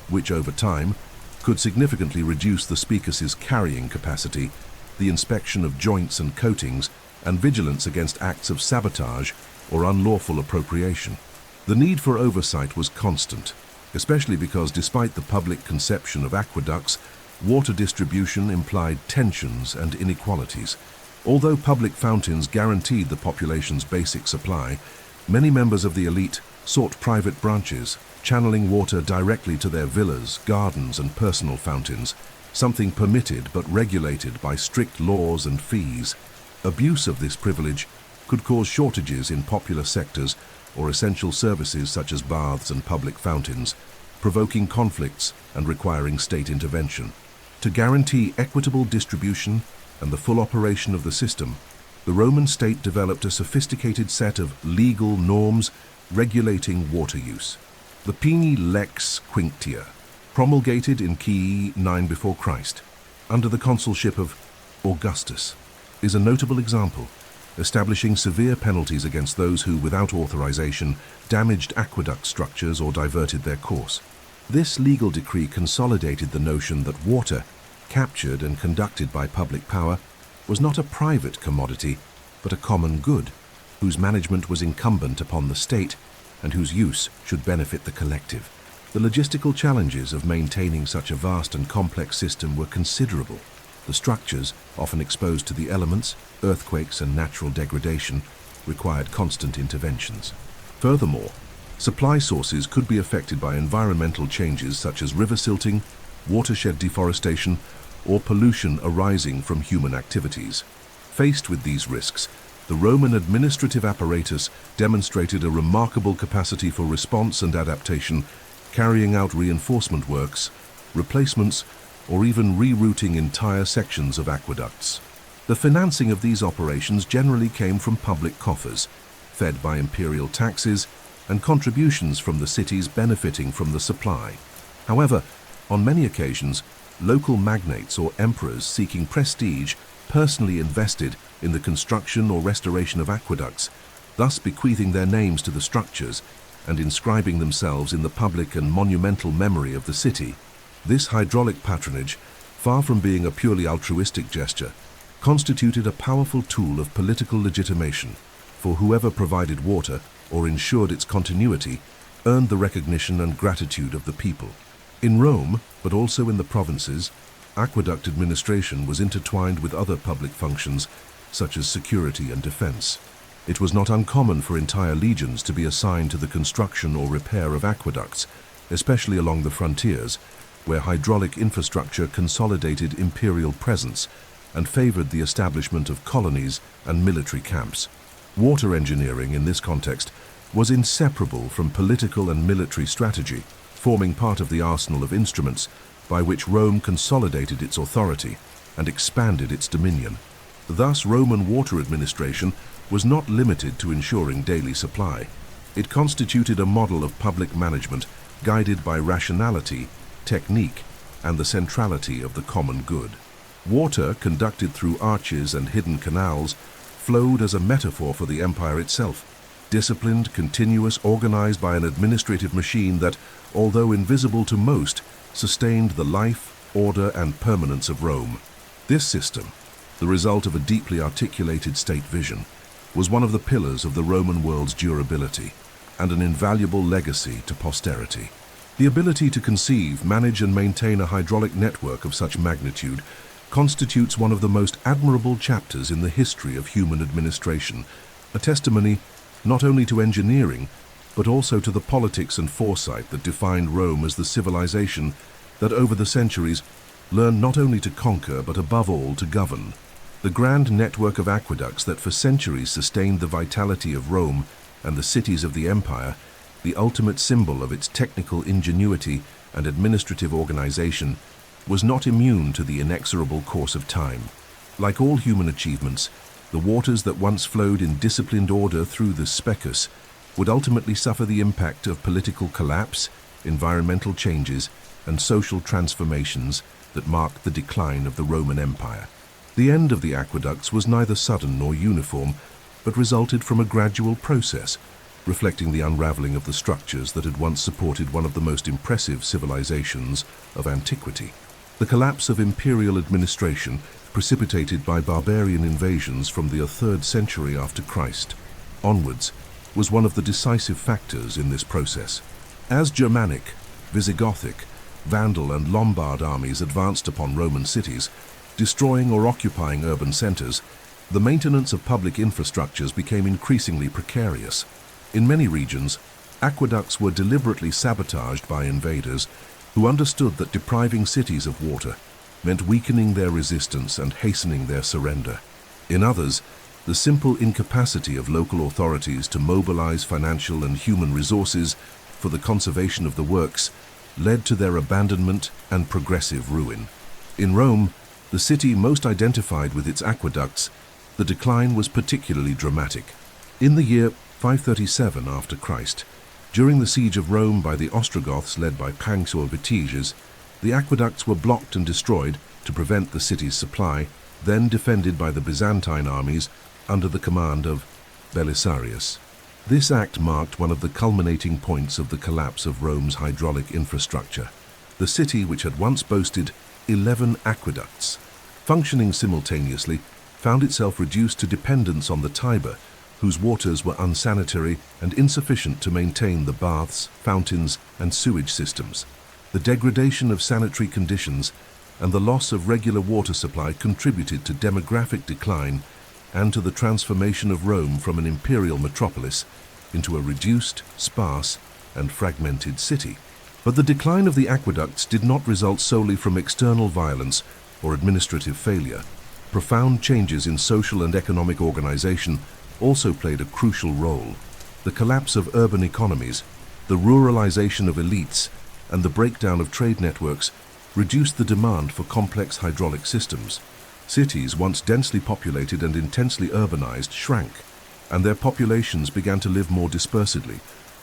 which over time could significantly reduce the spicace's carrying capacity, the inspection of joints and coatings, and vigilance against acts of sabotage or unlawful appropriation. The need for oversight was constant, especially because despite the public conception of aqueducts, water distribution implied tensions and inequalities. Although public fountains guaranteed the population's basic supply, many members of the elite sought private branches, channeling water directly to their villas, gardens, and personal fountains, something permitted but regulated by strict laws and fees. Abuse of this privilege could cause shortages in popular sectors or essential services such as baths and public fountains, provoking conflicts and requiring state intervention. To guarantee equitable distribution and the full operation of the system, the Roman state developed a sophisticated set of legal norms regulating water use. The Pini Lex Quinctia, promulgated in CE 9 before Christ, under the consulship of Augustus, is a notable example, establishing severe penalties against those who, without authorization, damaged aqueduct structures or diverted their course. This legal decree consolidated the notion that water, captured and conducted by public power, was not a private commodity, but a common good, whose management was incumbent upon the state and whose use should benefit the collective. The logistical challenges of maintaining such a vast and complex system were considerable. The structures, often exposed to the elements, earthquakes, and natural degradation, required constant interventions. Furthermore, supply sources could be affected by environmental changes such as river silting, watershed deforestation, or pollution arising from human activities. Faced with these risks, the Roman administrative apparatus demonstrated a remarkable capacity for response and adaptation, carrying out reinforcement works, replacements, or even rerouting entire sections of aqueducts. The financing of these operations generally came from public coffers, fed by imperial taxes and contributions from the cities benefiting from the supply. However, on many occasions, local magnates or emperors seeking prestige personally invested in the construction or restoration of aqueducts, thus bequeathing their names to the structures and inscribing themselves in the public and monumental memory of the city. This hydraulic patronage, far from being a purely altruistic gesture, constituted a powerful tool of political legitimation, for whoever provided water or ensured its continuity earned the recognition and gratitude of the people. In Rome, but also in the provinces, aqueduct administration was intertwined with other public functions such as security and defense. It was not uncommon for entire legions to be assigned to the construction or repair of aqueducts, especially along the frontiers, where hydraulic infrastructure consolidated imperial presence and favored the establishment of colonies and military camps. Water engineering in this context was inseparable from political and military strategy, forming part of the arsenal of instruments by which Rome consolidated its authority and expanded its dominion. Thus, Roman water administration was not limited to ensuring daily supply. It constituted a model of public management guided by rationality, technique, and the centrality of the common good. Water, conducted through arches and hidden canals, flowed as a metaphor for the empire itself, disciplined, continuous, organized by an administrative machine that, although invisible to most, sustained the life, order, and permanence of Rome. This system, the result of a deeply articulated state vision, was one of the pillars of the Roman world's durability and an invaluable legacy to posterity. The ability to conceive, manage, and maintain a hydraulic network of such magnitude constitutes one of the most admirable chapters in the history of human administration, a testimony not only to engineering, but also to the politics and foresight that defined Rome as the civilization that over the centuries learned not only to conquer, but above all to govern. The grand network of aqueducts that for centuries sustained the vitality of Rome and the cities of the empire, the ultimate symbol of its technical ingenuity and administrative organization, was not immune to the inexorable course of time. Like all human achievements, the waters that once flowed in disciplined order through the Specus would ultimately suffer the impact of political collapse, environmental changes, and social transformations that marked the decline of the Roman Empire. The end of the aqueducts was neither sudden nor uniform, but resulted from a gradual process, reflecting the unraveling of the structures that had once supported one of the most impressive civilizations of antiquity. The collapse of imperial administration, precipitated by barbarian invasions from the 3rd century after Christ onwards, was one of the decisive factors in this process. As Germanic, Visigothic, Vandal, and Lombard armies advanced upon Roman cities, destroying or occupying urban centers, the maintenance of public infrastructures became increasingly precarious. In many regions, aqueducts were deliberately sabotaged by invaders who understood that depriving cities of water meant weakening their resistance and hastening their surrender. In others, the simple incapacity of local authorities to mobilize financial and human resources for the conservation of the works led to their abandonment and progressive ruin. In Rome, the city most identified with its aqueducts, the decline was particularly dramatic. In the year 537 after Christ, during the siege of Rome by the Ostrogoths led by Panks or Vitiges, the aqueducts were blocked and destroyed to prevent the city's supply, then defended by the Byzantine armies under the command of Belisarius. This act marked one of the culminating points of the collapse of Rome's hydraulic infrastructure. The city, which had once boasted 11 aqueducts, functioning simultaneously, found itself reduced to dependence on the Tiber, whose waters were unsanitary and insufficient to maintain the baths, fountains, and sewage systems. The degradation of sanitary conditions and the loss of regular water supply contributed to demographic decline and to the transformation of Rome from an imperial metropolis into a reduced, sparse, and fragmented city. But the decline of the aqueducts did not result solely from external violence or administrative failure. Profound changes in social and economic organization also played a crucial role. The collapse of urban economies, the ruralization of elites, and the breakdown of trade networks reduced the demand for complex hydraulic systems. Cities, once densely populated and intensely urbanized, shrank, and their populations began to live more dispersedly,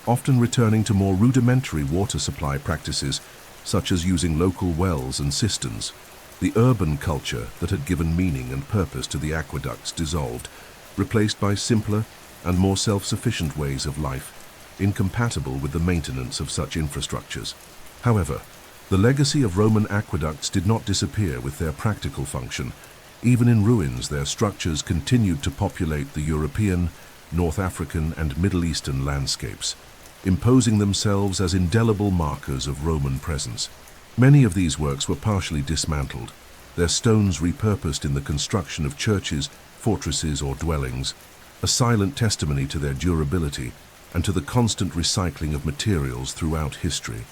often returning to more rudimentary water supply practices, such as using local wells and cisterns. The urban culture that had given meaning and purpose to the aqueducts dissolved, replaced by simpler and more self-sufficient ways of life, incompatible with the maintenance of such infrastructures. However, the legacy of Roman aqueducts did not disappear with their practical function. Even in ruins, their structures continued to populate the European, North African, and Middle Eastern landscapes, imposing themselves as indelible markers of Roman presence. Many of these works were partially dismantled, their stones repurposed in the construction of churches, fortresses, or dwellings, a silent testimony to their durability and to the constant recycling of materials throughout history.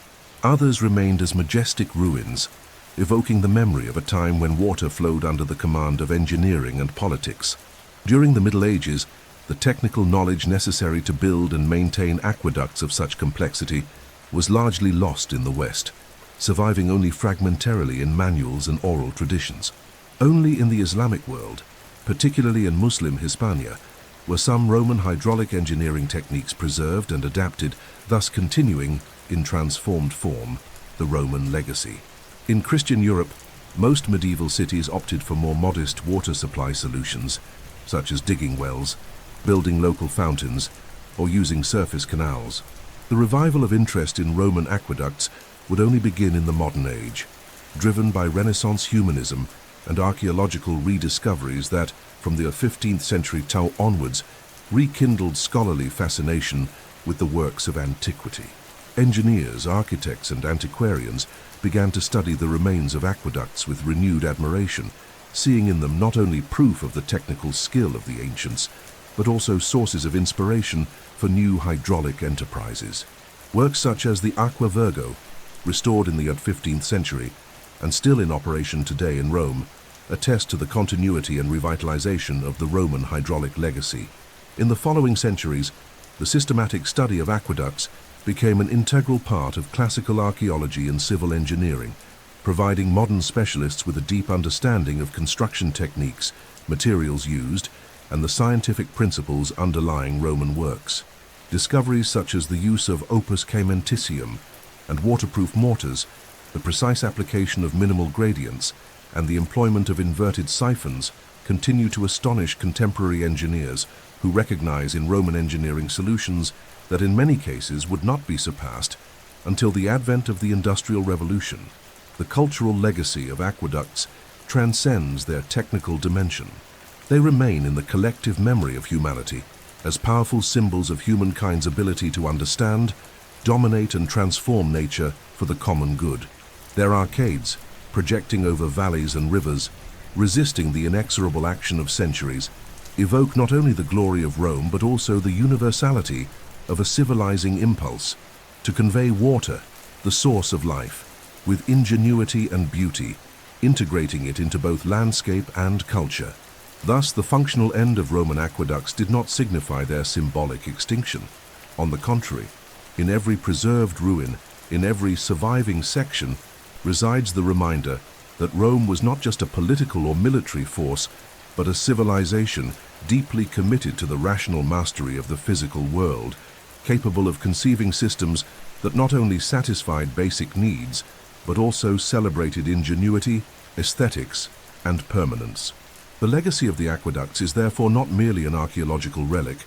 Others remained as majestic ruins, evoking the memory of a time when water flowed under the command of engineering and politics. During the Middle Ages, the technical knowledge necessary to build and maintain aqueducts of such complexity was largely lost in the West, surviving only fragmentarily in manuals and oral traditions. Only in the Islamic world, particularly in Muslim Hispania, were some Roman hydraulic engineering techniques preserved and adapted, thus continuing, in transformed form, the Roman legacy. In Christian Europe, most medieval cities opted for more modest water supply solutions, such as digging wells, building local fountains, or using surface canals. The revival of interest in Roman aqueducts would only begin in the modern age, driven by Renaissance humanism and archaeological rediscoveries that, from the 15th century onwards, rekindled scholarly fascination with the works of antiquity. Engineers, architects, and antiquarians began to study the remains of aqueducts with renewed admiration, seeing in them not only proof of the technical skill of the ancients, but also sources of inspiration for new hydraulic enterprises. Works such as the Aqua Virgo, restored in the 15th century and still in operation today in Rome, attest to the continuity and revitalization of the Roman hydraulic legacy. In the following centuries, the systematic study of aqueducts became an integral part of classical archaeology and civil engineering, providing modern specialists with a deep understanding of construction techniques, materials used, and the scientific principles underlying Roman works. Discoveries such as the use of opus caementicium and waterproof mortars, the precise application of minimal gradients, and the employment of inverted siphons continue to astonish contemporary engineers who recognize in Roman engineering solutions that in many cases would not be surpassed until the advent of the Industrial Revolution. The cultural legacy of aqueducts transcends their technical dimension. They remain in the collective memory of humanity as powerful symbols of humankind's ability to understand, dominate, and transform nature for the common good. Their arcades, projecting over valleys and rivers, resisting the inexorable action of centuries, evoke not only the glory of Rome but also the universality of a civilizing impulse to convey water, the source of life, with ingenuity and beauty, integrating it into both landscape and culture. Thus, the functional end of Roman aqueducts did not signify their symbolic extinction. On the contrary, in every preserved ruin, in every surviving section, resides the reminder that Rome was not just a political or military force, but a civilization deeply committed to the rational mastery of the physical world, capable of conceiving systems that not only satisfied basic needs, but also celebrated ingenuity, aesthetics, and permanence. The legacy of the aqueducts is therefore not merely an archaeological relic,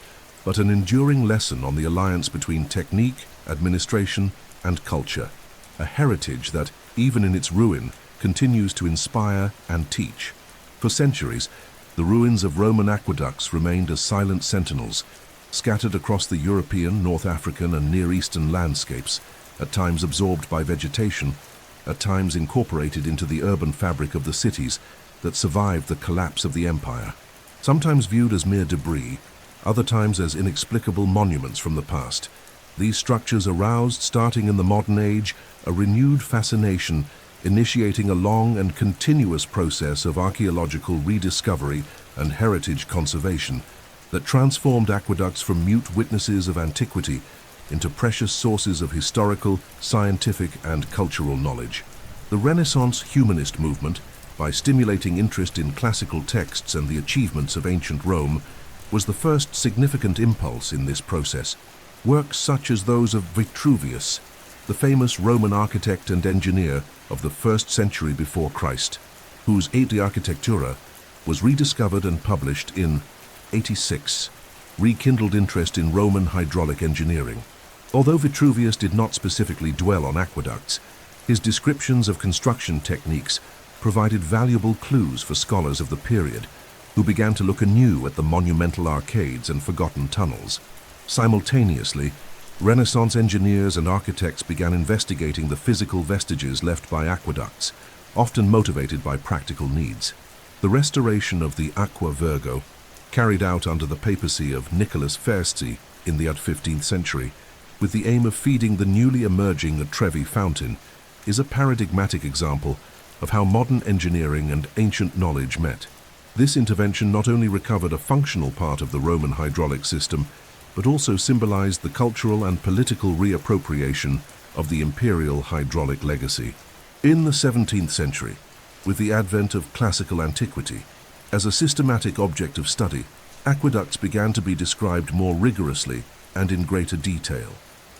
but an enduring lesson on the alliance between technique, administration, and culture, a heritage that, even in its ruin, continues to inspire and teach. For centuries, the ruins of Roman aqueducts remained as silent sentinels, scattered across the European, North African, and Near Eastern landscapes, at times absorbed by vegetation, at times incorporated into the urban fabric of the cities that survived the collapse of the empire. Sometimes viewed as mere debris, other times as inexplicable monuments from the past, these structures aroused, starting in the modern age, a renewed fascination, initiating a long and continuous process of archaeological rediscovery and heritage conservation that transformed aqueducts from mute witnesses of antiquity into precious sources of historical, scientific, and cultural knowledge. The Renaissance humanist movement, by stimulating interest in classical texts and the achievements of ancient Rome, was the first significant impulse in this process. Works such as those of Vitruvius, the famous Roman architect and engineer of the 1st century before Christ, whose De Architectura was rediscovered and published in 86, rekindled interest in Roman hydraulic engineering. Although Vitruvius did not specifically dwell on aqueducts, his descriptions of construction techniques provided valuable clues for scholars of the period, who began to look anew at the monumental arcades and forgotten tunnels. Simultaneously, Renaissance engineers and architects began investigating the physical vestiges left by aqueducts, often motivated by practical needs. The restoration of the Aqua Virgo, carried out under the papacy of Nicholas Fersti in the 15th century, with the aim of feeding the newly emerging Trevi fountain, is a paradigmatic example of how modern engineering and ancient knowledge met. This intervention not only recovered a functional part of the Roman hydraulic system, but also symbolized the cultural and political reappropriation of the imperial hydraulic legacy. In the 17th century, with the advent of classical antiquity, as a systematic object of study, aqueducts began to be described more rigorously and in greater detail.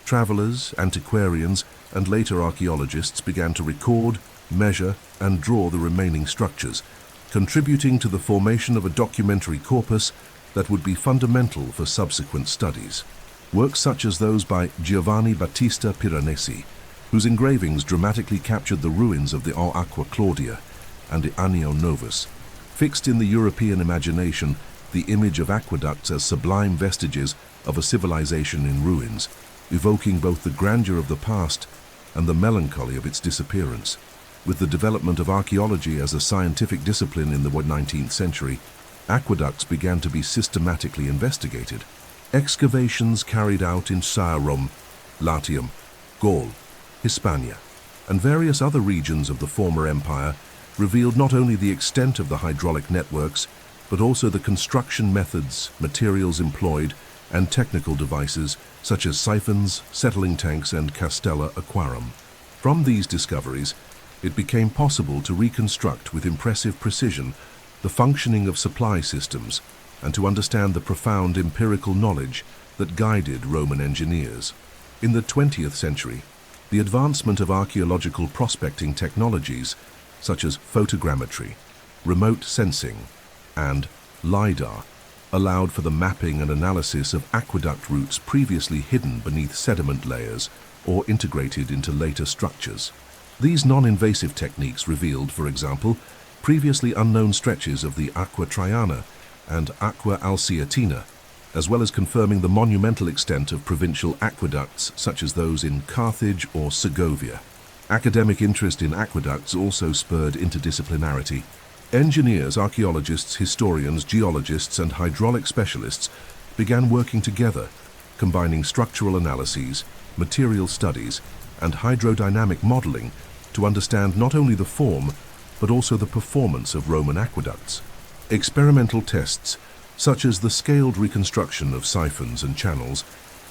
Travelers, antiquarians, and later archaeologists began to record, measure, and draw the remaining structures, contributing to the formation of a documentary corpus that would be fundamental for subsequent studies. Works such as those by Giovanni Battista Piranesi, whose engravings dramatically captured the ruins of the Aqua Claudia and the Anio Novus, fixed in the European imagination the image of aqueducts as sublime vestiges of a civilization in ruins, evoking both the grandeur of the past and the melancholy of its disappearance. With the development of archaeology as a scientific discipline in the 19th century, aqueducts began to be systematically investigated. Excavations carried out in Sarum, Latium, Gaul, Hispania, and various other regions of the former empire revealed not only the extent of the hydraulic networks, but also the construction methods, materials employed, and technical devices such as siphons, settling tanks, and castella aquarum. From these discoveries, it became possible to reconstruct with impressive precision the functioning of supply systems and to understand the profound empirical knowledge that guided Roman engineers. In the 20th century, the advancement of archaeological prospecting technologies such as photogrammetry, remote sensing, and LiDAR allowed for the mapping and analysis of aqueduct routes previously hidden beneath sediment layers or integrated into later structures. These non-invasive techniques revealed, for example, previously unknown stretches of the Aqua Traiana and Aqua Alsietina, as well as confirming the monumental extent of provincial aqueducts such as those in Carthage or Segovia. Academic interest in aqueducts also spurred interdisciplinarity. Engineers, archaeologists, historians, geologists, and hydraulic specialists began working together, combining structural analyses, material studies, and hydrodynamic modeling to understand not only the form, but also the performance of Roman aqueducts. Experimental tests, such as the scaled reconstruction of siphons and channels,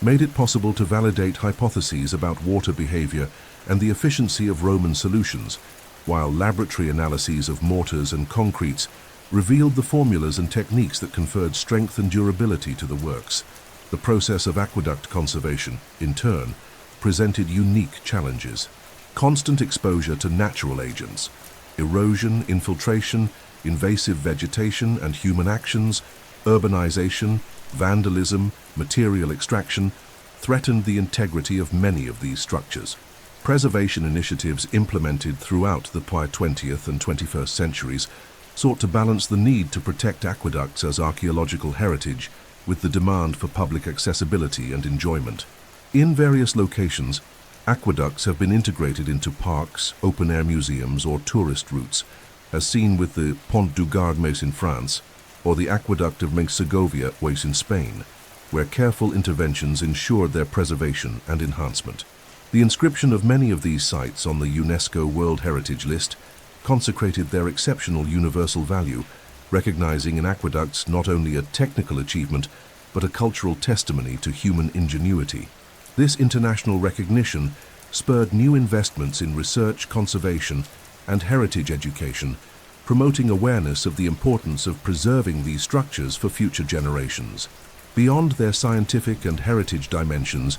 made it possible to validate hypotheses about water behavior and the efficiency of Roman solutions, while laboratory analyses of mortars and concretes revealed the formulas and techniques that conferred strength and durability to the works. The process of aqueduct conservation, in turn, presented unique challenges. Constant exposure to natural agents, erosion, infiltration, invasive vegetation and human actions, urbanization, vandalism, material extraction, threatened the integrity of many of these structures. Preservation initiatives implemented throughout the 20th and 21st centuries sought to balance the need to protect aqueducts as archaeological heritage with the demand for public accessibility and enjoyment. In various locations, aqueducts have been integrated into parks, open-air museums, or tourist routes, as seen with the Pont du Gard Meuse in France, or the Aqueduct of Segovia Meuse in Spain, where careful interventions ensured their preservation and enhancement. The inscription of many of these sites on the UNESCO World Heritage List consecrated their exceptional universal value, recognizing in aqueducts not only a technical achievement, but a cultural testimony to human ingenuity. This international recognition spurred new investments in research, conservation, and heritage education, promoting awareness of the importance of preserving these structures for future generations. Beyond their scientific and heritage dimensions,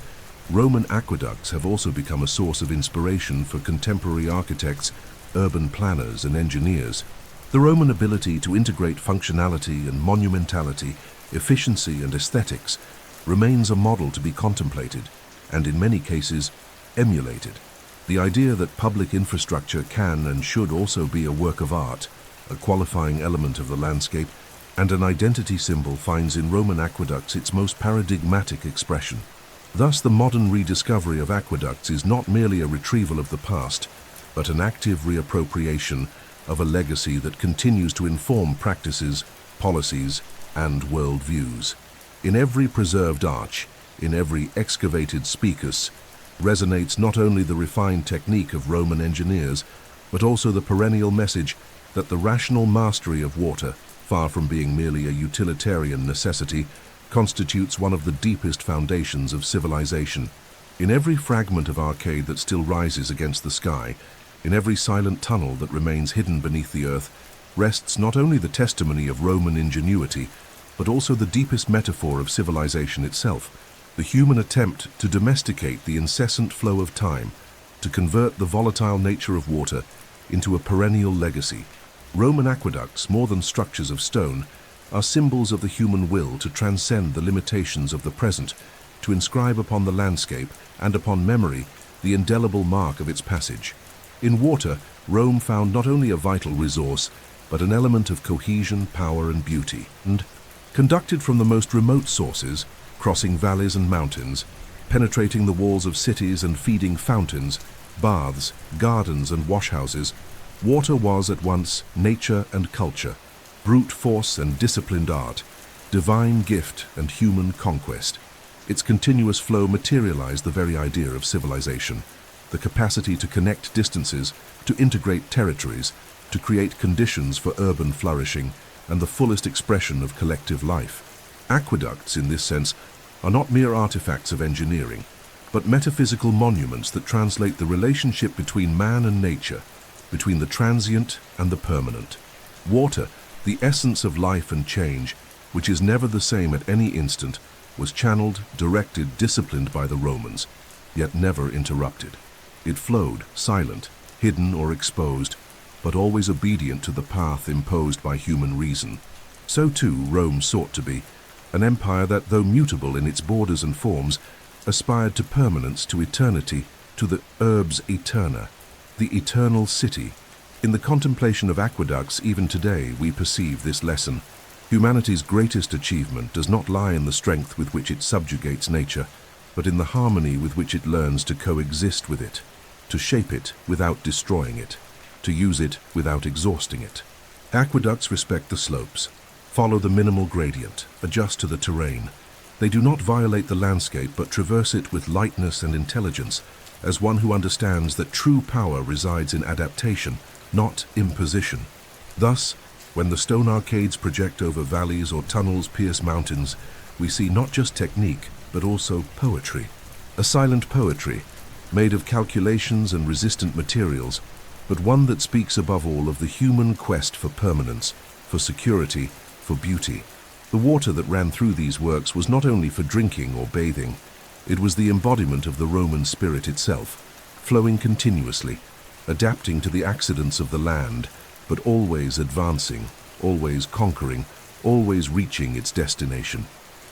Roman aqueducts have also become a source of inspiration for contemporary architects, urban planners, and engineers. The Roman ability to integrate functionality and monumentality, efficiency and aesthetics remains a model to be contemplated and, in many cases, emulated. The idea that public infrastructure can and should also be a work of art, a qualifying element of the landscape, and an identity symbol finds in Roman aqueducts its most paradigmatic expression. Thus, the modern rediscovery of aqueducts is not merely a retrieval of the past, but an active reappropriation of a legacy that continues to inform practices, policies, and worldviews. In every preserved arch, in every excavated spicus, resonates not only the refined technique of Roman engineers, but also the perennial message that the rational mastery of water, far from being merely a utilitarian necessity, constitutes one of the deepest foundations of civilization. In every fragment of arcade that still rises against the sky, in every silent tunnel that remains hidden beneath the earth, rests not only the testimony of Roman ingenuity, but also the deepest metaphor of civilization itself, the human attempt to domesticate the incessant flow of time, to convert the volatile nature of water into a perennial legacy. Roman aqueducts, more than structures of stone, are symbols of the human will to transcend the limitations of the present, to inscribe upon the landscape and upon memory the indelible mark of its passage. In water, Rome found not only a vital resource, but an element of cohesion, power, and beauty. And, conducted from the most remote sources, crossing valleys and mountains, penetrating the walls of cities and feeding fountains, baths, gardens, and washhouses, water was at once nature and culture, brute force and disciplined art, divine gift and human conquest. Its continuous flow materialized the very idea of civilization, the capacity to connect distances, to integrate territories, to create conditions for urban flourishing and the fullest expression of collective life. Aqueducts, in this sense, are not mere artifacts of engineering, but metaphysical monuments that translate the relationship between man and nature, between the transient and the permanent. Water, the essence of life and change, which is never the same at any instant, was channeled, directed, disciplined by the Romans, yet never interrupted. It flowed, silent, hidden or exposed, but always obedient to the path imposed by human reason. So too Rome sought to be, an empire that, though mutable in its borders and forms, aspired to permanence, to eternity, to the urbs aeterna, the eternal city. In the contemplation of aqueducts, even today, we perceive this lesson. Humanity's greatest achievement does not lie in the strength with which it subjugates nature, but in the harmony with which it learns to coexist with it, to shape it without destroying it, to use it without exhausting it. Aqueducts respect the slopes, follow the minimal gradient, adjust to the terrain. They do not violate the landscape but traverse it with lightness and intelligence, as one who understands that true power resides in adaptation, not imposition. Thus, when the stone arcades project over valleys or tunnels pierce mountains, we see not just technique, but also poetry. A silent poetry, made of calculations and resistant materials, but one that speaks above all of the human quest for permanence, for security, for beauty. The water that ran through these works was not only for drinking or bathing, it was the embodiment of the Roman spirit itself, flowing continuously, adapting to the accidents of the land, but always advancing, always conquering, always reaching its destination.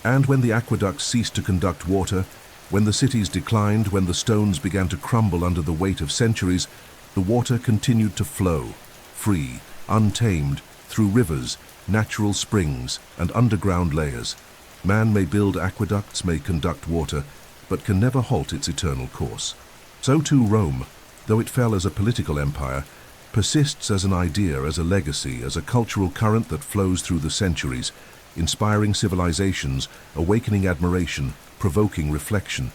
And when the aqueducts ceased to conduct water, when the cities declined, when the stones began to crumble under the weight of centuries, the water continued to flow, free, untamed, through rivers, natural springs, and underground layers. Man may build aqueducts, may conduct water, but can never halt its eternal course. So too Rome, though it fell as a political empire, persists as an idea, as a legacy, as a cultural current that flows through the centuries, inspiring civilizations, awakening admiration, provoking reflection.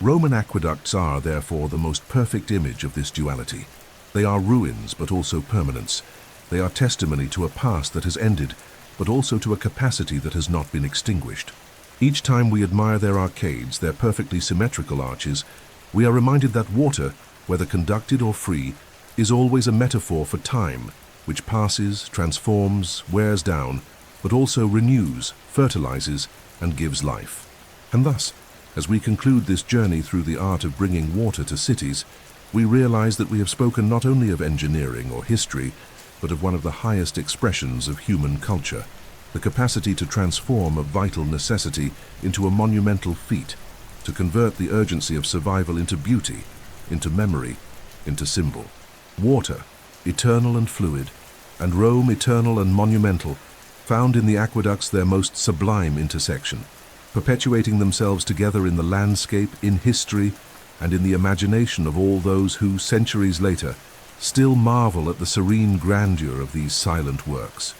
Roman aqueducts are, therefore, the most perfect image of this duality. They are ruins, but also permanence. They are testimony to a past that has ended, but also to a capacity that has not been extinguished. Each time we admire their arcades, their perfectly symmetrical arches, we are reminded that water, whether conducted or free, is always a metaphor for time, which passes, transforms, wears down, but also renews, fertilizes, and gives life. And thus, as we conclude this journey through the art of bringing water to cities, we realize that we have spoken not only of engineering or history, but of one of the highest expressions of human culture, the capacity to transform a vital necessity into a monumental feat, to convert the urgency of survival into beauty, into memory, into symbol. Water, eternal and fluid, and Rome, eternal and monumental, found in the aqueducts their most sublime intersection, perpetuating themselves together in the landscape, in history, and in the imagination of all those who, centuries later, still marvel at the serene grandeur of these silent works.